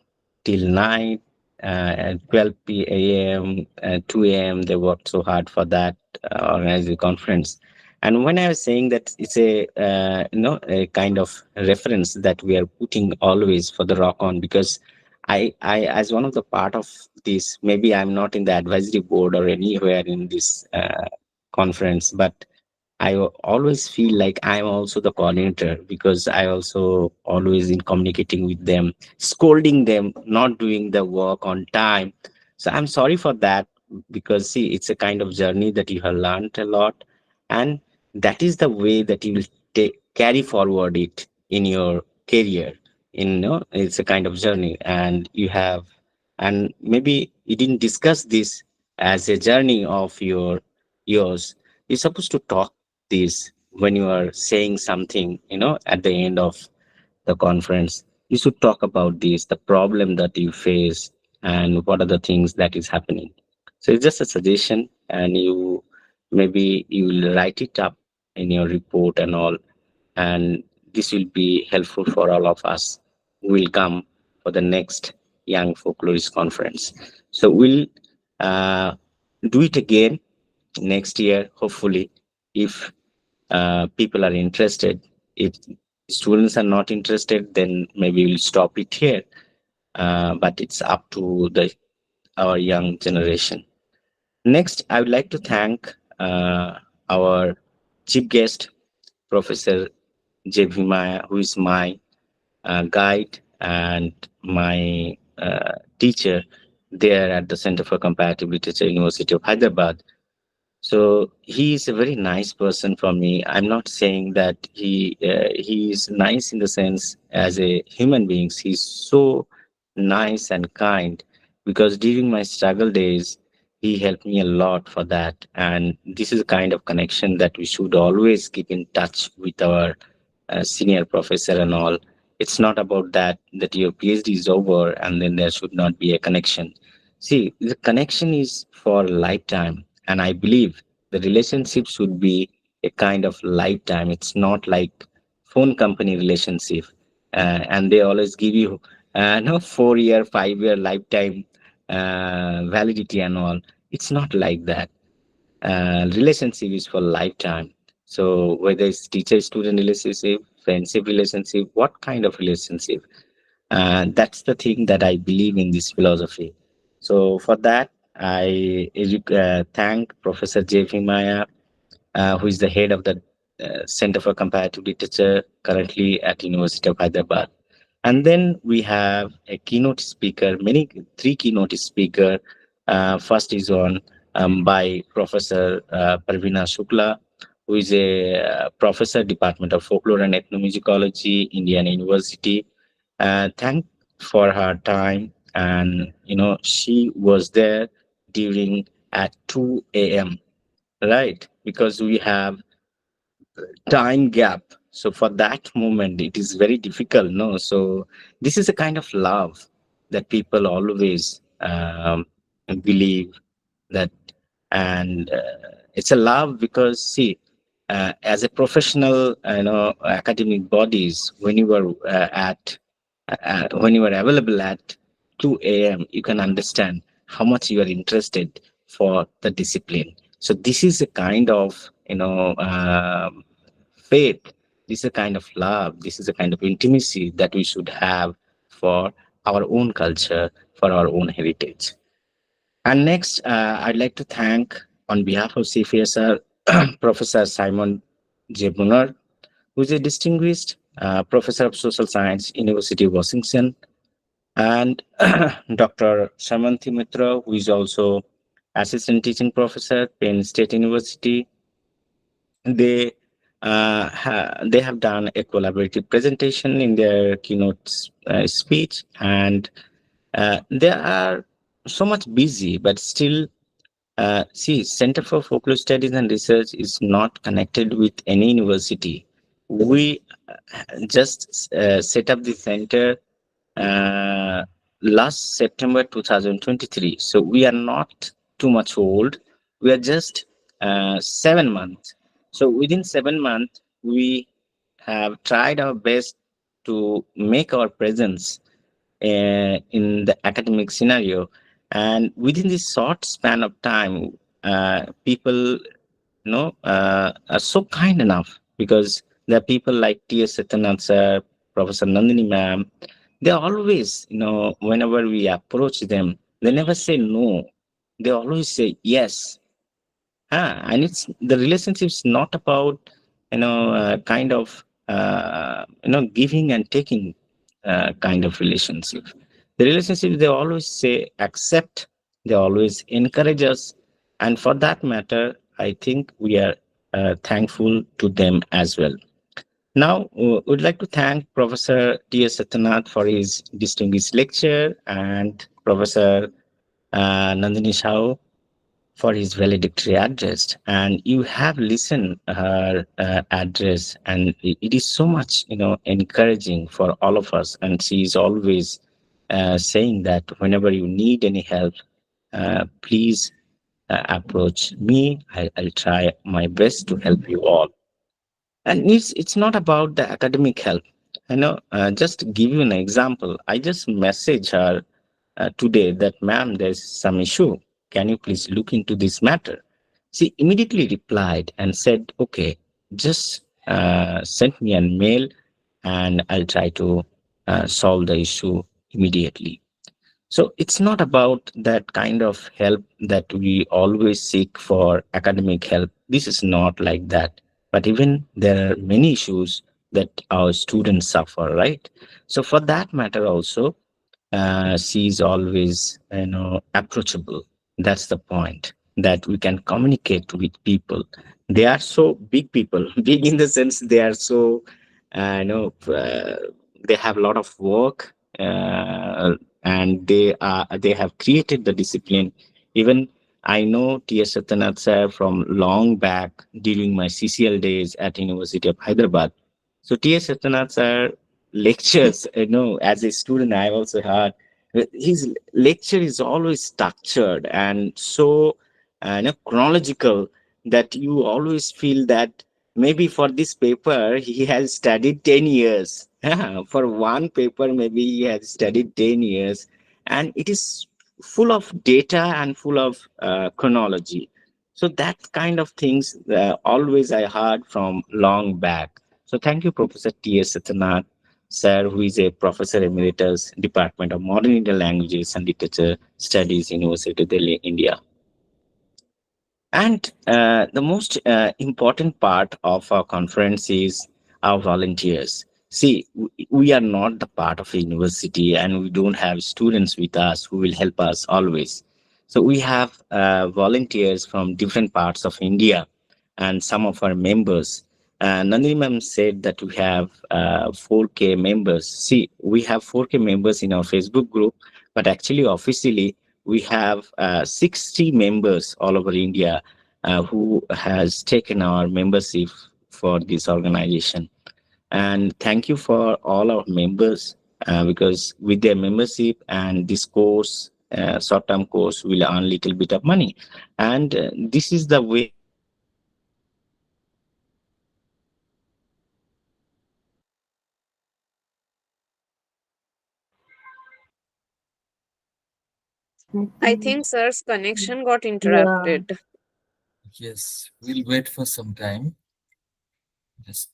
till night, at 12 p.m., 2 a.m. They worked so hard for that, organize the conference. And when I was saying that, it's a a kind of reference that we are putting always for the rock on, because I as one of the part of this, maybe I'm not in the advisory board or anywhere in this conference, but always feel like I'm also the coordinator, because I also always in communicating with them, scolding them, not doing the work on time. So I'm sorry for that, because see, it's a kind of journey that you have learned a lot, and that is the way that you will carry forward it in your career. It's a kind of journey, and you have, and maybe you didn't discuss this as a journey of yours. You're supposed to talk this when you are saying something, at the end of the conference. You should talk about this, the problem that you face, and what are the things that is happening. So it's just a suggestion, and maybe you will write it up in your report and all, and this will be helpful for all of us who will come for the next Young Folklorist Conference. So we'll uh, do it again next year, hopefully, if people are interested. If students are not interested, then maybe we'll stop it here. But it's up to our young generation. Next, I would like to thank our chief guest, Professor J. Bhimaya, who is my guide and my teacher there at the Center for Comparative Literature, University of Hyderabad. So he is a very nice person for me. I'm not saying that he is nice in the sense as a human being. He's so nice and kind, because during my struggle days, he helped me a lot for that. And this is a kind of connection that we should always keep in touch with our senior professor and all. It's not about that your PhD is over and then there should not be a connection. See, the connection is for lifetime, and I believe the relationship should be a kind of lifetime. It's not like phone company relationship, and they always give you no 4 year, 5 year lifetime validity and all. It's not like that. Relationship is for lifetime. So whether it's teacher-student relationship, friendship relationship, what kind of relationship? That's the thing that I believe in this philosophy. So for that, I thank Professor J.P. Maya, who is the head of the Center for Comparative Literature currently at University of Hyderabad. And then we have a keynote speaker, three keynote speaker. First is on by Professor Parvina Shukla, who is a professor, Department of Folklore and Ethnomusicology, Indiana University. Thank for her time, and she was there during at 2 a.m., right? Because we have time gap. So for that moment, it is very difficult, no? So this is a kind of love that people always believe that, and it's a love because see, as a professional, academic bodies, when you are when you are available at 2 a.m., you can understand how much you are interested for the discipline. So this is a kind of faith. This is a kind of love. This is a kind of intimacy that we should have for our own culture, for our own heritage. And next, I'd like to thank, on behalf of CFSR, Professor Simon J. Brunner, who is a distinguished professor of social science, University of Washington, and Dr. Samanthi Mitra, who is also assistant teaching professor, Penn State University. They they have done a collaborative presentation in their keynote speech, and They are so much busy, but still, see, Center for Folklore Studies and Research is not connected with any university. We just set up the center uh, last September 2023. So we are not too much old. We are just 7 months. So within 7 months, we have tried our best to make our presence in the academic scenario. And within this short span of time, people are so kind enough because there are people like T.S. Satyanath sir, Professor Nandini ma'am. They always, whenever we approach them, they never say no. They always say yes. And it's the relationship is not about kind of giving and taking kind of relationship. The relationship, they always say accept. They always encourage us, and for that matter, I think we are thankful to them as well. Now, would like to thank Professor T.S. Satyanath for his distinguished lecture and Professor Nandini Sahu for his valedictory address. And you have listened her address, and it is so much encouraging for all of us. And she is always saying that whenever you need any help, please approach me. I'll try my best to help you all. And it's not about the academic help. Just to give you an example, I just message her today that, ma'am, there's some issue. Can you please look into this matter? She immediately replied and said, okay, just send me a mail and I'll try to solve the issue immediately. So it's not about that kind of help that we always seek for academic help. This is not like that. But even there are many issues that our students suffer, right? So for that matter also, she is always approachable. That's the point, that we can communicate with people. They are so big people, big in the sense they are so they have a lot of work, and they have created the discipline. Even I know T.S. Satyanath sir from long back during my CCL days at University of Hyderabad. So T.S. Satyanath sir lectures, as a student, I also heard his lecture is always structured and so chronological, that you always feel that maybe for this paper he has studied 10 years. For one paper, maybe he has studied 10 years, and it is full of data and full of chronology. So that kind of things always I heard from long back. So thank you, Professor T.S. Satyanath sir, who is a professor emeritus, Department of Modern Indian Languages and Literature Studies, University of Delhi, India. And the most important part of our conference is our volunteers. See, we are not the part of a university and we don't have students with us who will help us always. So we have volunteers from different parts of India and some of our members. Nandini ma'am said that we have 4K members. See, we have 4K members in our Facebook group, but actually officially we have 60 members all over India who has taken our membership for this organization. And thank you for all our members, because with their membership and this course, short-term course, will earn little bit of money. And this is the way I think sir's connection got Yeah. interrupted. Yes, we'll wait for some time. Just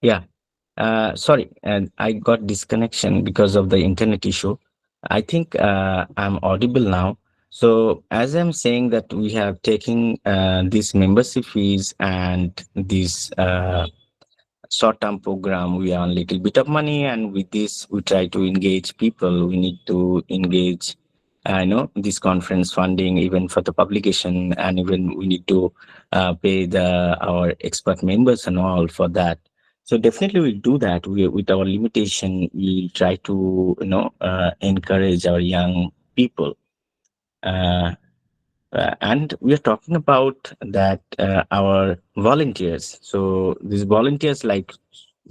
yeah. Sorry, and I got disconnection because of the internet issue. I think I'm audible now. So as I'm saying that we have taken these membership fees and this short-term program, we earn little bit of money, and with this we try to engage people. We need to engage, this conference funding even for the publication, and even we need to pay our expert members and all for that. So definitely we'll do that. With our limitation, we'll try to encourage our young people. Uh, and we are talking about that our volunteers. So these volunteers like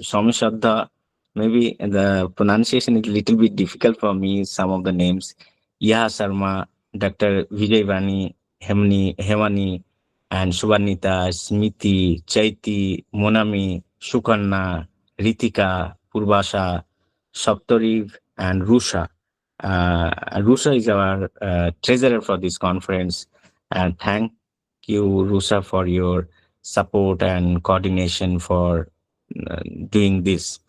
Somishadda, maybe the pronunciation is a little bit difficult for me. Some of the names, Yaha Sharma, Dr. Vijay Vani, Hemani, and Subarnita, Smiti, Chaiti, Monami, Shukanna, Ritika, Purvasha, Saptariv, and Rusha. Rusha is our treasurer for this conference, and thank you, Rusha, for your support and coordination for doing this.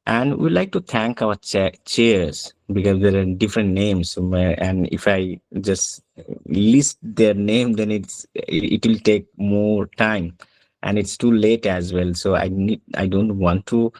And we'd like to thank our chairs because there are different names. And if I just list their name, then it will take more time, and it's too late as well. So I don't want to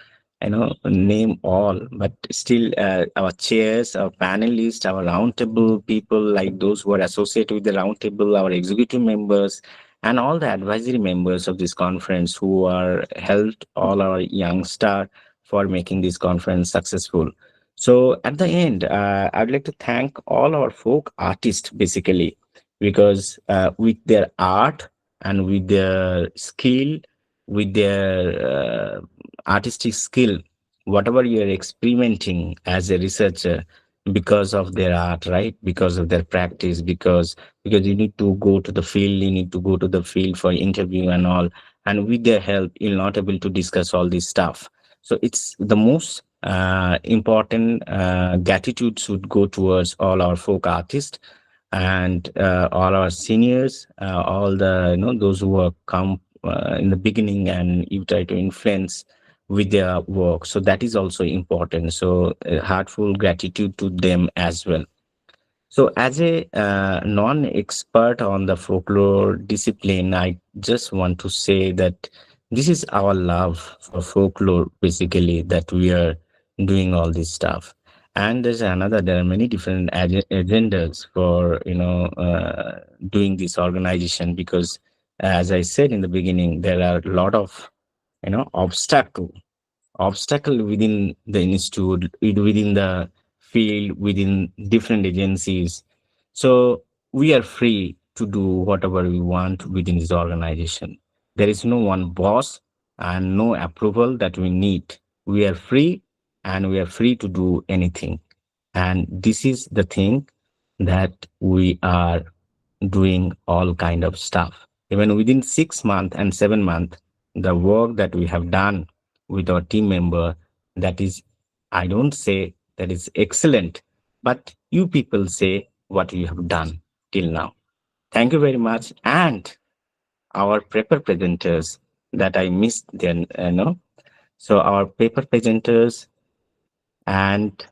name all, but still our chairs, our panelists, our roundtable people, like those who are associated with the roundtable, our executive members, and all the advisory members of this conference who are helped all our young star for making this conference successful. So at the end, I'd like to thank all our folk artists basically, because with their art and with their skill, with their artistic skill, whatever you're experimenting as a researcher, because of their art, right? Because of their practice, because you need to go to the field, you need to go to the field for interview and all, and with their help, you're not able to discuss all this stuff. So it's the most important gratitude should go towards all our folk artists and all our seniors, all the those who have come in the beginning and you try to influence with their work. So that is also important. So heartful gratitude to them as well. So, as a non-expert on the folklore discipline, I just want to say that this is our love for folklore, basically, that we are doing all this stuff. And there are many different agendas for, doing this organization because, as I said in the beginning, there are a lot of, obstacle within the institute, within the field, within different agencies. So we are free to do whatever we want within this organization. There is no one boss and no approval that we need. We are free and we are free to do anything. And this is the thing that we are doing all kind of stuff. Even within 6 months and 7 months, the work that we have done with our team member, that is, I don't say that is excellent, but you people say what you have done till now. Thank you very much. And our paper presenters that I missed then, so our paper presenters, and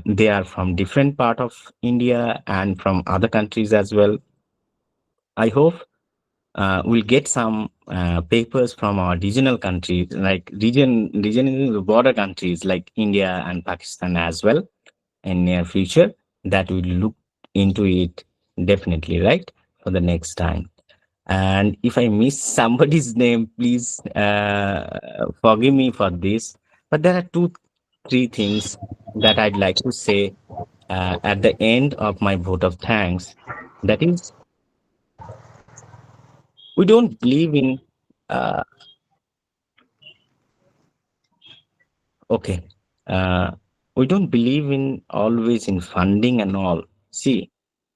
they are from different part of India and from other countries as well. I hope we'll get some papers from our regional countries, like regional border countries like India and Pakistan as well in near future. That will look into it definitely, right, for the next time. And if I miss somebody's name, please forgive me for this. But there are two, three things that I'd like to say at the end of my vote of thanks. That is, we don't believe in uh, okay. Uh, we don't believe in always in funding and all. See,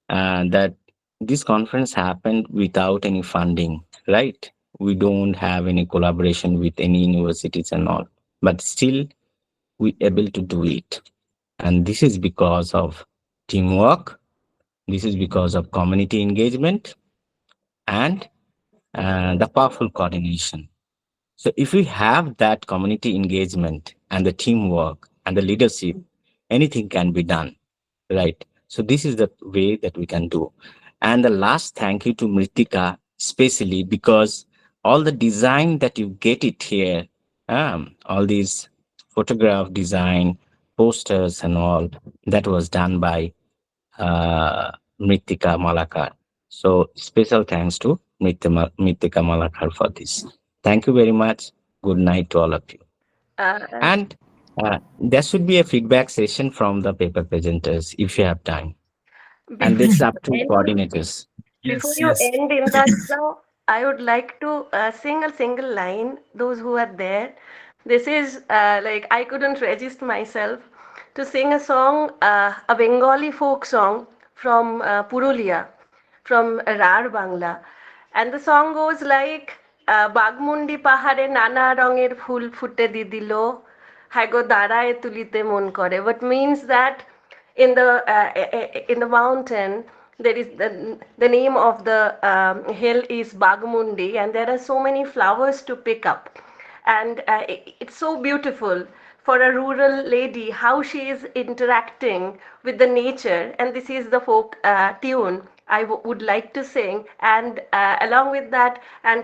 that this conference happened without any funding, right? We don't have any collaboration with any universities and all, but still we able to do it. And this is because of teamwork. This is because of community engagement and the powerful coordination. So if we have that community engagement and the teamwork and the leadership, anything can be done, right? So this is the way that we can do. And the last thank you to Mrittika, especially because all the design that you get it here, all these photograph design, posters and all, that was done by Mrittika Malakar. So special thanks to Mrittika Malakar for this. Thank you very much. Good night to all of you. Uh, And there should be a feedback session from the paper presenters if you have time. And before this is you up to end, coordinators. before Yes, you yes. end in that now, I would like to sing a single line. Those who are there, this is like I couldn't resist myself to sing a song, a Bengali folk song from Purulia, from Rar Bangla, and the song goes like Baghmundi পাহাড়ে নানা রঙের ফুল ফুটে দিদিল হায় গো দাঁড়ায় তুলিতে মন করে, what means that in the mountain there is the name of the hill is Bagmundi, and there are so many flowers to pick up, and it's so beautiful for a rural lady how she is interacting with the nature, and this is the folk tune I would like to sing. And along with that, and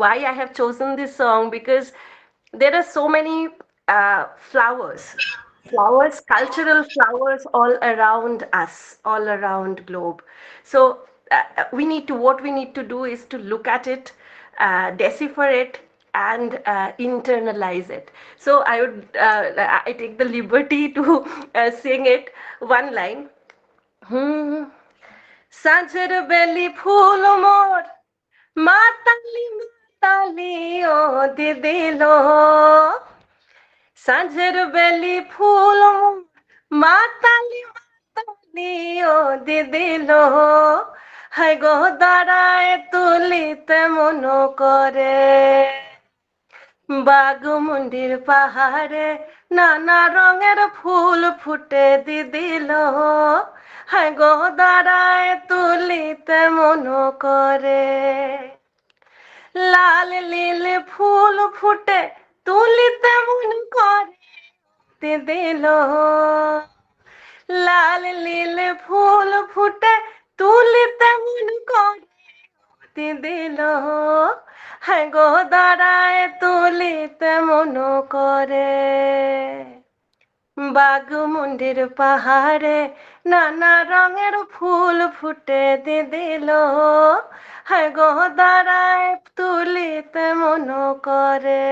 why I have chosen this song, because there are so many flowers, cultural flowers all around us, all around globe. So what we need to do is to look at it, decipher it, and internalize it. So I take the liberty to sing it one line. Hmm. সাঁঝের বেলি ফুল মোর মাতালি মাতালি ও দিদিল সাঁঝের বেলি ফুল মাতালি মাতালি ও দিদিল হায় গো দাঁড়ায় তুলিতে মন করে বাঘমুন্ডির পাহাড়ে নানা রঙের ফুল ফুটে দিদিল হায় গো দাঁড়ায় তুলিতে মন করে লাল নীল ফুল ফুটে তুলিতে মন করে দিল লাল নীল ফুল ফুটে তুলিতে মন করে দিল হায় গো দাঁড়ায় তুলিতে মন করে বাঘমুন্ডির পাহাড়ে নানা রঙের ফুল ফুটে দিল হায় গো দাঁড়ায় তুলিতে মন করে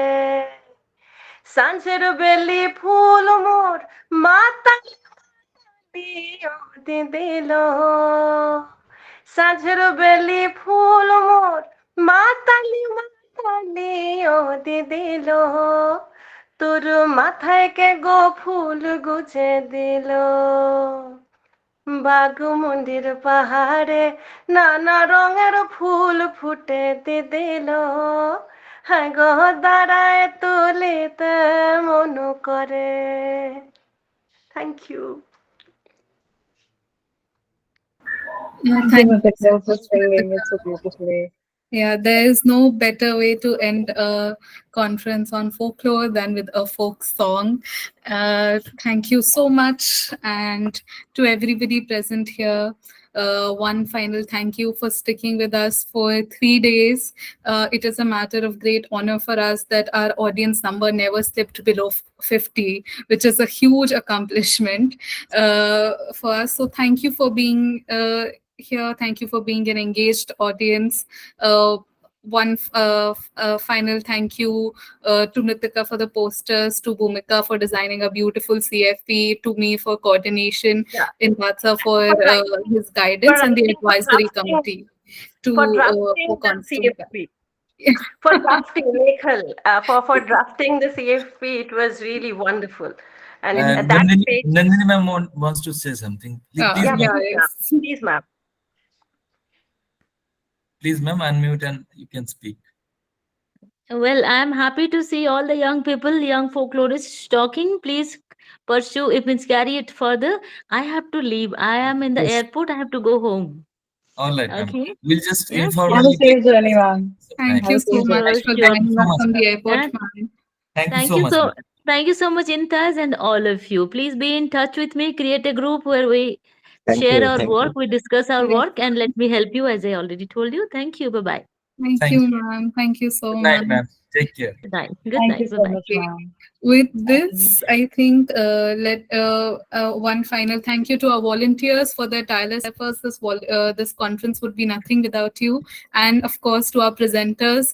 সাঁঝের বেলি ফুল মোর মাতালি দিল সাঁঝের বেলি ফুল মোর মাতালি মাতালি ও দিল তোর মাথায় কে গো ফুল গুছে দিল বাঘমুন্ডির পাহাড়ে নানা রঙের ফুল ফুটে দিল হায় গো দাঁড়ায় তুলিতে মন করে। Thank you. Thank Thank you, you so Mrittika, for much, singing it Mrittika. so beautifully. Yeah, there is no better way to end a conference on folklore than with a folk song. Thank you so much. And to everybody present here, one final thank you for sticking with us for 3 days. It is a matter of great honor for us that our audience number never slipped below 50, which is a huge accomplishment for us. So thank you for being here. Thank you for being an engaged audience. One final thank you to Mrittika for the posters, to Bhumika for designing a beautiful CFP, to me for coordination, in Vatsa for his guidance, and the advisory committee to for drafting for the constant. CFP. For drafting, Meghal, for drafting the CFP, it was really wonderful. And that page, Nandini ma'am wants to say something. Please, yeah, ma'am. yes. please, ma'am. Please, ma'am, unmute and you can speak. Well, I'm happy to see all the young people, young folklorists talking. Please pursue, if it's carry it further. I have to leave. I am in the Yes. airport. I have to go home. All right, ma'am. Okay. We'll just Yes, informally. Have a safe journey, ma'am. Thank Have you a so safe much journey. for Sure. joining So us much, from the ma'am. airport, Yeah. ma'am. Thank you so much, ma'am. Thank you so much, Intaj, and all of you. Please be in touch with me. Create a group where we Thank share you. our Thank work, you. we discuss our Yes. work, and let me help you, as I already told you. Thank you. Bye bye. Thank Thank you, you. ma'am. Thank you so Good night, much. ma'am. Take care. Good night. Good Thank you night. Bye so bye. much, ma'am. With And this, I think let one final thank you to our volunteers for their tireless efforts. This conference would be nothing without you, and of course to our presenters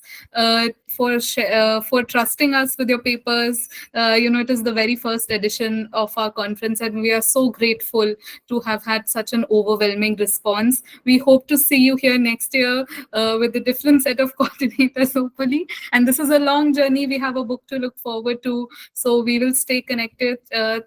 for trusting us with your papers. It is the very first edition of our conference, and we are so grateful to have had such an overwhelming response. We hope to see you here next year with a different set of coordinators, hopefully. And this is a long journey. We have a book to look forward to. So we will stay connected.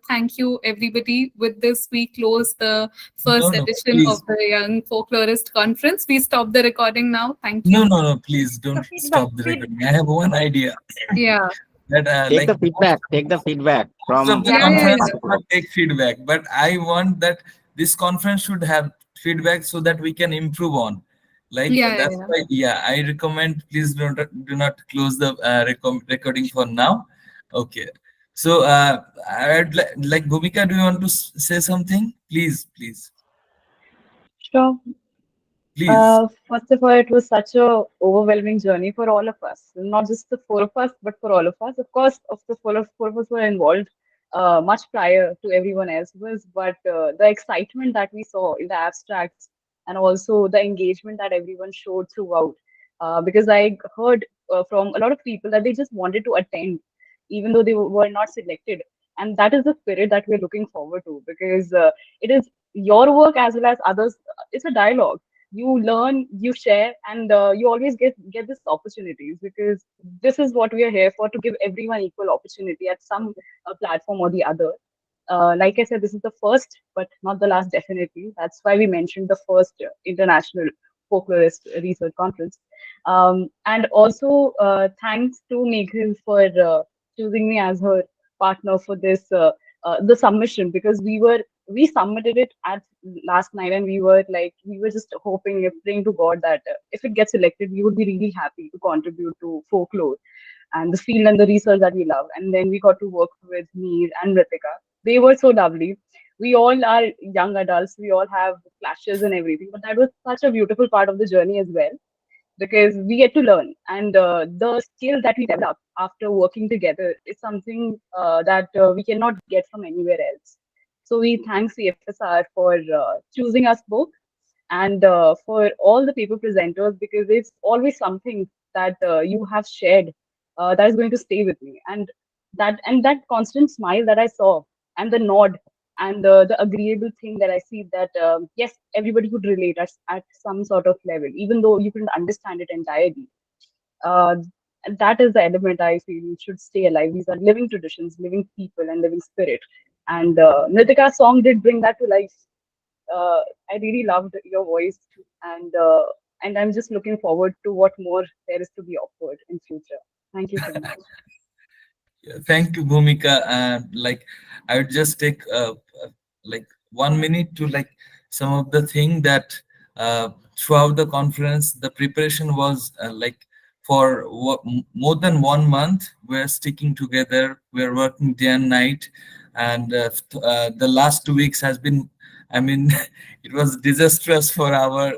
Thank you, everybody. With this, we close the No, first no, edition please. of the Young Folklorist Conference. We stop the recording now. Thank No, you. no, no, please The don't feedback, stop the recording. I have one idea Yeah. that Take the feedback. Take the feedback most of from the Yeah, yeah, conference yeah. should not take feedback, but I want that this conference should have feedback so that we can improve on. Like Yeah, yeah, that's yeah. why, yeah, I recommend please do not close the recording for now. Okay. So I'd like Bhumika, do you want to say something? Please, please, sure. please. First of all, it was such a overwhelming journey for all of us, not just the four of us, but for all of us. Of course, of the four of us were involved much prior to everyone else was, but the excitement that we saw in the abstracts and also the engagement that everyone showed throughout, because I heard from a lot of people that they just wanted to attend, even though they were not selected, and that is the spirit that we're looking forward to, because it is your work as well as others. It's a dialogue. You learn, you share, and you always get this opportunities, because this is what we are here for, to give everyone equal opportunity at some platform or the other. Like I said, this is the first but not the last, definitely. That's why we mentioned the first international folklorist research conference. And also thanks to Meghal for choosing me as her partner for this the submission, because we submitted it at last night, and we were just hoping, praying to God that if it gets elected, we would be really happy to contribute to folklore and the field and the research that we love. And then we got to work with Meer and Mrittika. They were so lovely. We all are young adults. We all have clashes and everything, but that was such a beautiful part of the journey as well, because we get to learn, and the skill that we develop after working together is something that we cannot get from anywhere else. So we thank CFSR for choosing us both, and for all the paper presenters, because it's always something that you have shared that is going to stay with me, and that constant smile that I saw, and the nod, and the agreeable thing that I see, that yes, everybody could relate at some sort of level, even though you couldn't understand it entirely. uh, and that is the element I feel should stay alive. These are living traditions, living people, and living spirit. And Nritika's song did bring that to life. uh, I really loved your voice, and I'm just looking forward to what more there is to be offered in future. Thank you so much. Yeah, thank you, Bhumika. Like, I would just take like 1 minute to like some of the thing that throughout the conference, the preparation was like for more than 1 month. We're sticking together. We're working day and night, and the last 2 weeks has been. I mean, it was disastrous for our.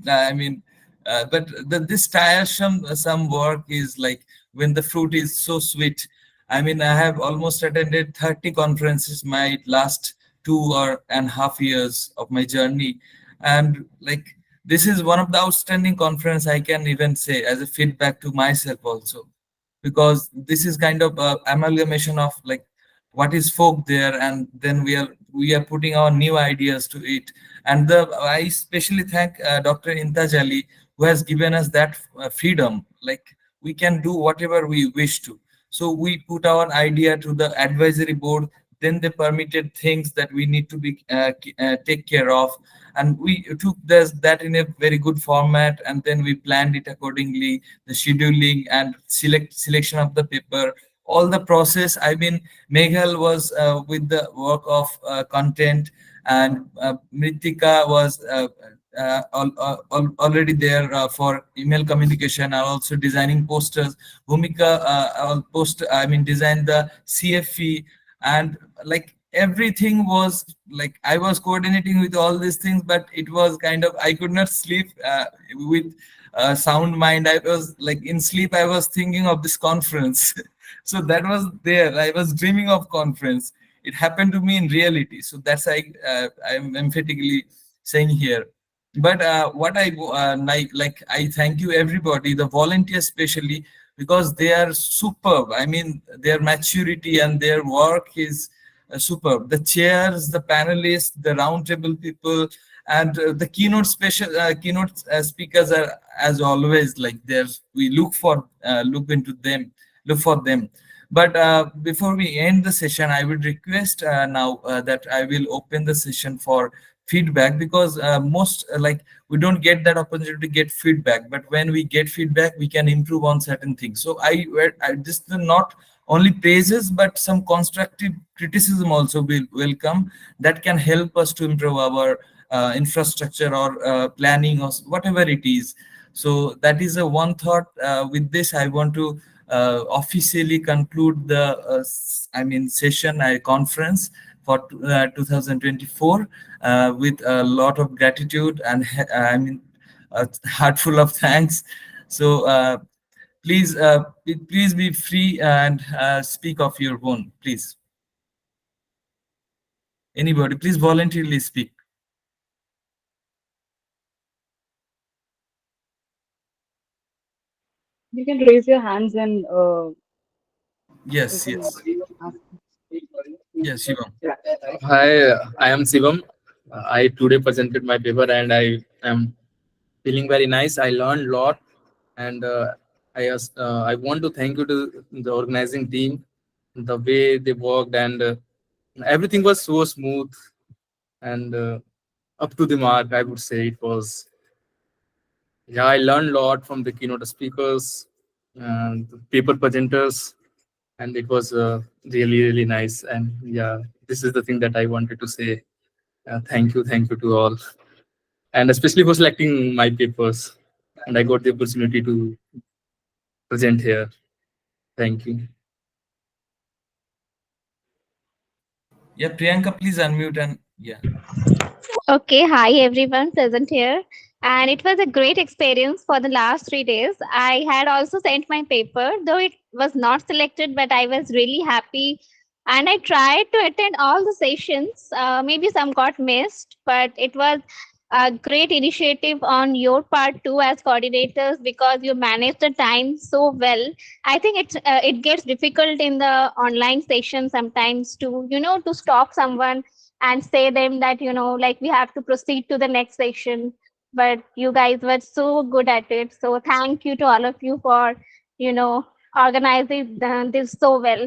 I mean, but this tiresome some work is like when the fruit is so sweet. I mean, I have almost attended 30 conferences my last 2.5 years of my journey. And like, this is one of the outstanding conference I can even say as a feedback to myself also, because this is kind of amalgamation of like what is folk there, and then we are putting our new ideas to it. And I especially thank Dr. Intaj Ali, who has given us that freedom. Like, we can do whatever we wish to. So we put our idea to the advisory board, then they permitted things that we need to be take care of, and we took that in a very good format, and then we planned it accordingly, the scheduling and selection of the paper, all the process. I mean, Meghal was with the work of content, and Mrittika was already there for email communication, and also designing posters. Bhumika I mean, designed the CFE, and like everything was like I was coordinating with all these things, but it was kind of I could not sleep with sound mind. I was like in sleep, I was thinking of this conference. So that was there. I was dreaming of conference. It happened to me in reality. So that's I'm emphatically saying here. But what I like, I thank you everybody, the volunteers especially, because they are superb. I mean, their maturity and their work is superb. The chairs, the panelists, the roundtable people, and the keynote speakers are, as always, like there's we look for them. But before we end the session, I would request now that I will open the session for feedback, because most like we don't get that opportunity to get feedback, but when we get feedback we can improve on certain things. So I just not only praises but some constructive criticism also will come, that can help us to improve our infrastructure or planning or whatever it is. So that is a one thought. With this I want to officially conclude the session, conference for 2024 with a lot of gratitude and a heart full of thanks. So please be free and speak of your own, please. Anybody, please voluntarily speak. You can raise your hands and you Yes, can yes, ask. yes, Shivam. Hi, I am Shivam. I today presented my paper and I am feeling very nice. I learned a lot, and I want to thank you to the organizing team, the way they worked, and everything was so smooth and up to the mark. I would say it was. Yeah, I learned a lot from the keynote speakers and the paper presenters, and it was really nice. And yeah, this is the thing that I wanted to say. Thank you to all, and especially for selecting my papers. And I got the opportunity to present here. Thank you. Yeah, Priyanka, please unmute and yeah. Okay, hi everyone present here. And it was a great experience for the last 3 days. I had also sent my paper, though it was not selected, but I was really happy. And I tried to attend all the sessions. Maybe some got missed, but it was a great initiative on your part too, as coordinators, because you managed the time so well. I think it gets difficult in the online session sometimes to to stop someone and say them that like we have to proceed to the next session, but you guys were so good at it, so thank you to all of you for you know organizing this so well.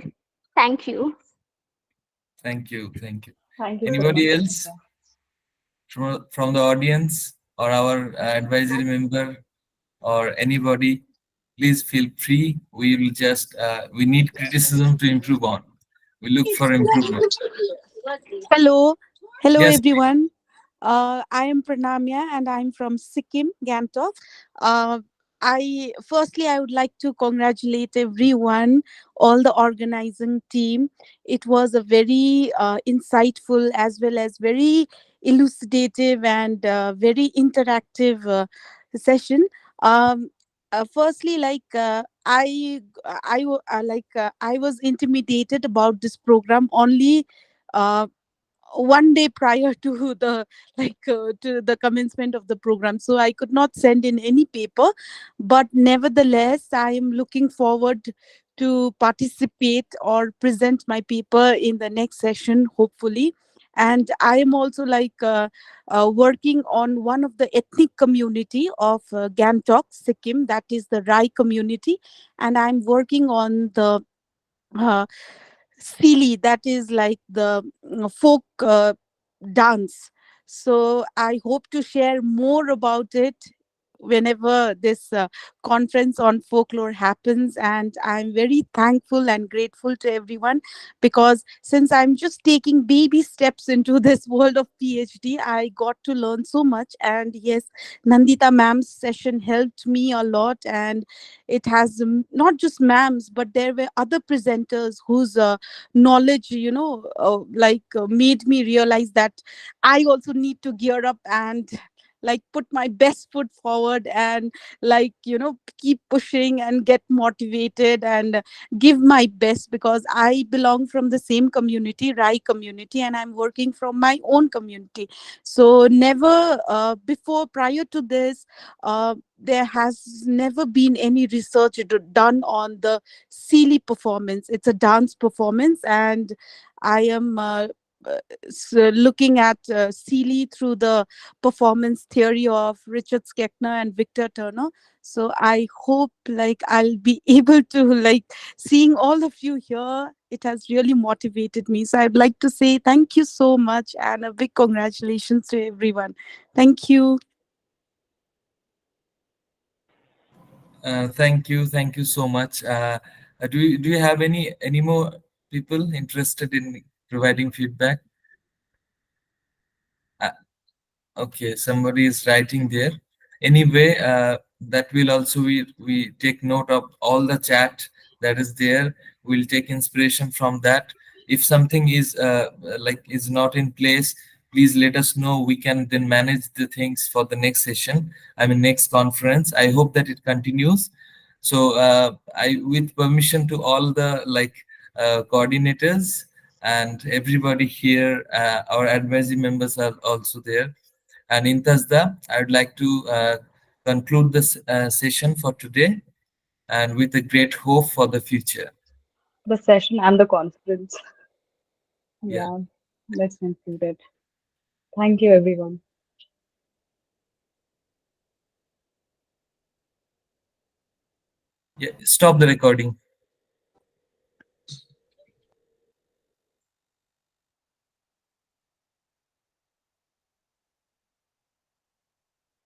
Thank you. Thank you, thank you. Thank you so much, Anybody else Bhumika. from the audience or our advisory member or anybody? Please feel free. We will just we need criticism to improve on. We look for improvement. Hello, hello Yes, everyone. I am Pranamya and I'm from Sikkim, Gangtok. Uh, I would like to congratulate everyone, all the organizing team. It was a very insightful as well as very elucidative and very interactive session. Um, Firstly, I was intimidated about this program only. Uh, one day prior to the to the commencement of the program, so I could not send in any paper, but nevertheless I am looking forward to participate or present my paper in the next session, hopefully. And I am also working on one of the ethnic community of Gangtok, Sikkim, that is the Rai community, and I'm working on the uh, Sili, that is like the folk dance. So I hope to share more about it whenever this conference on folklore happens, and I'm very thankful and grateful to everyone, because since I'm just taking baby steps into this world of PhD, I got to learn so much. And yes, Nandita ma'am's session helped me a lot, and it has not just ma'ams, but there were other presenters whose knowledge, made me realize that I also need to gear up and like put my best foot forward, and keep pushing and get motivated and give my best, because I belong from the same community, Rai community, and I'm working from my own community. So never prior to this, there has never been any research done on the Sealy performance. It's a dance performance, and I am looking at Sealy through the performance theory of Richard Skeckner and Victor Turner. So I hope like I'll be able to like seeing all of you here. It has really motivated me. So I'd like to say thank you so much and a big congratulations to everyone. Thank you. Thank you so much. Do you have any more people interested in providing feedback? Uh, okay, somebody is writing there. Anyway, that will also we take note of all the chat that is there. We'll take inspiration from that. If something is is not in place, please let us know. We can then manage the things for the next session. I mean next conference. I hope that it continues. So I, with permission to all the coordinators and everybody here, our advisory members are also there. And Intazda, I would like to conclude this session for today, and with a great hope for the future. The session and the conference. Yeah. Yeah, let's conclude it. Thank you, everyone. Yeah. Stop the recording.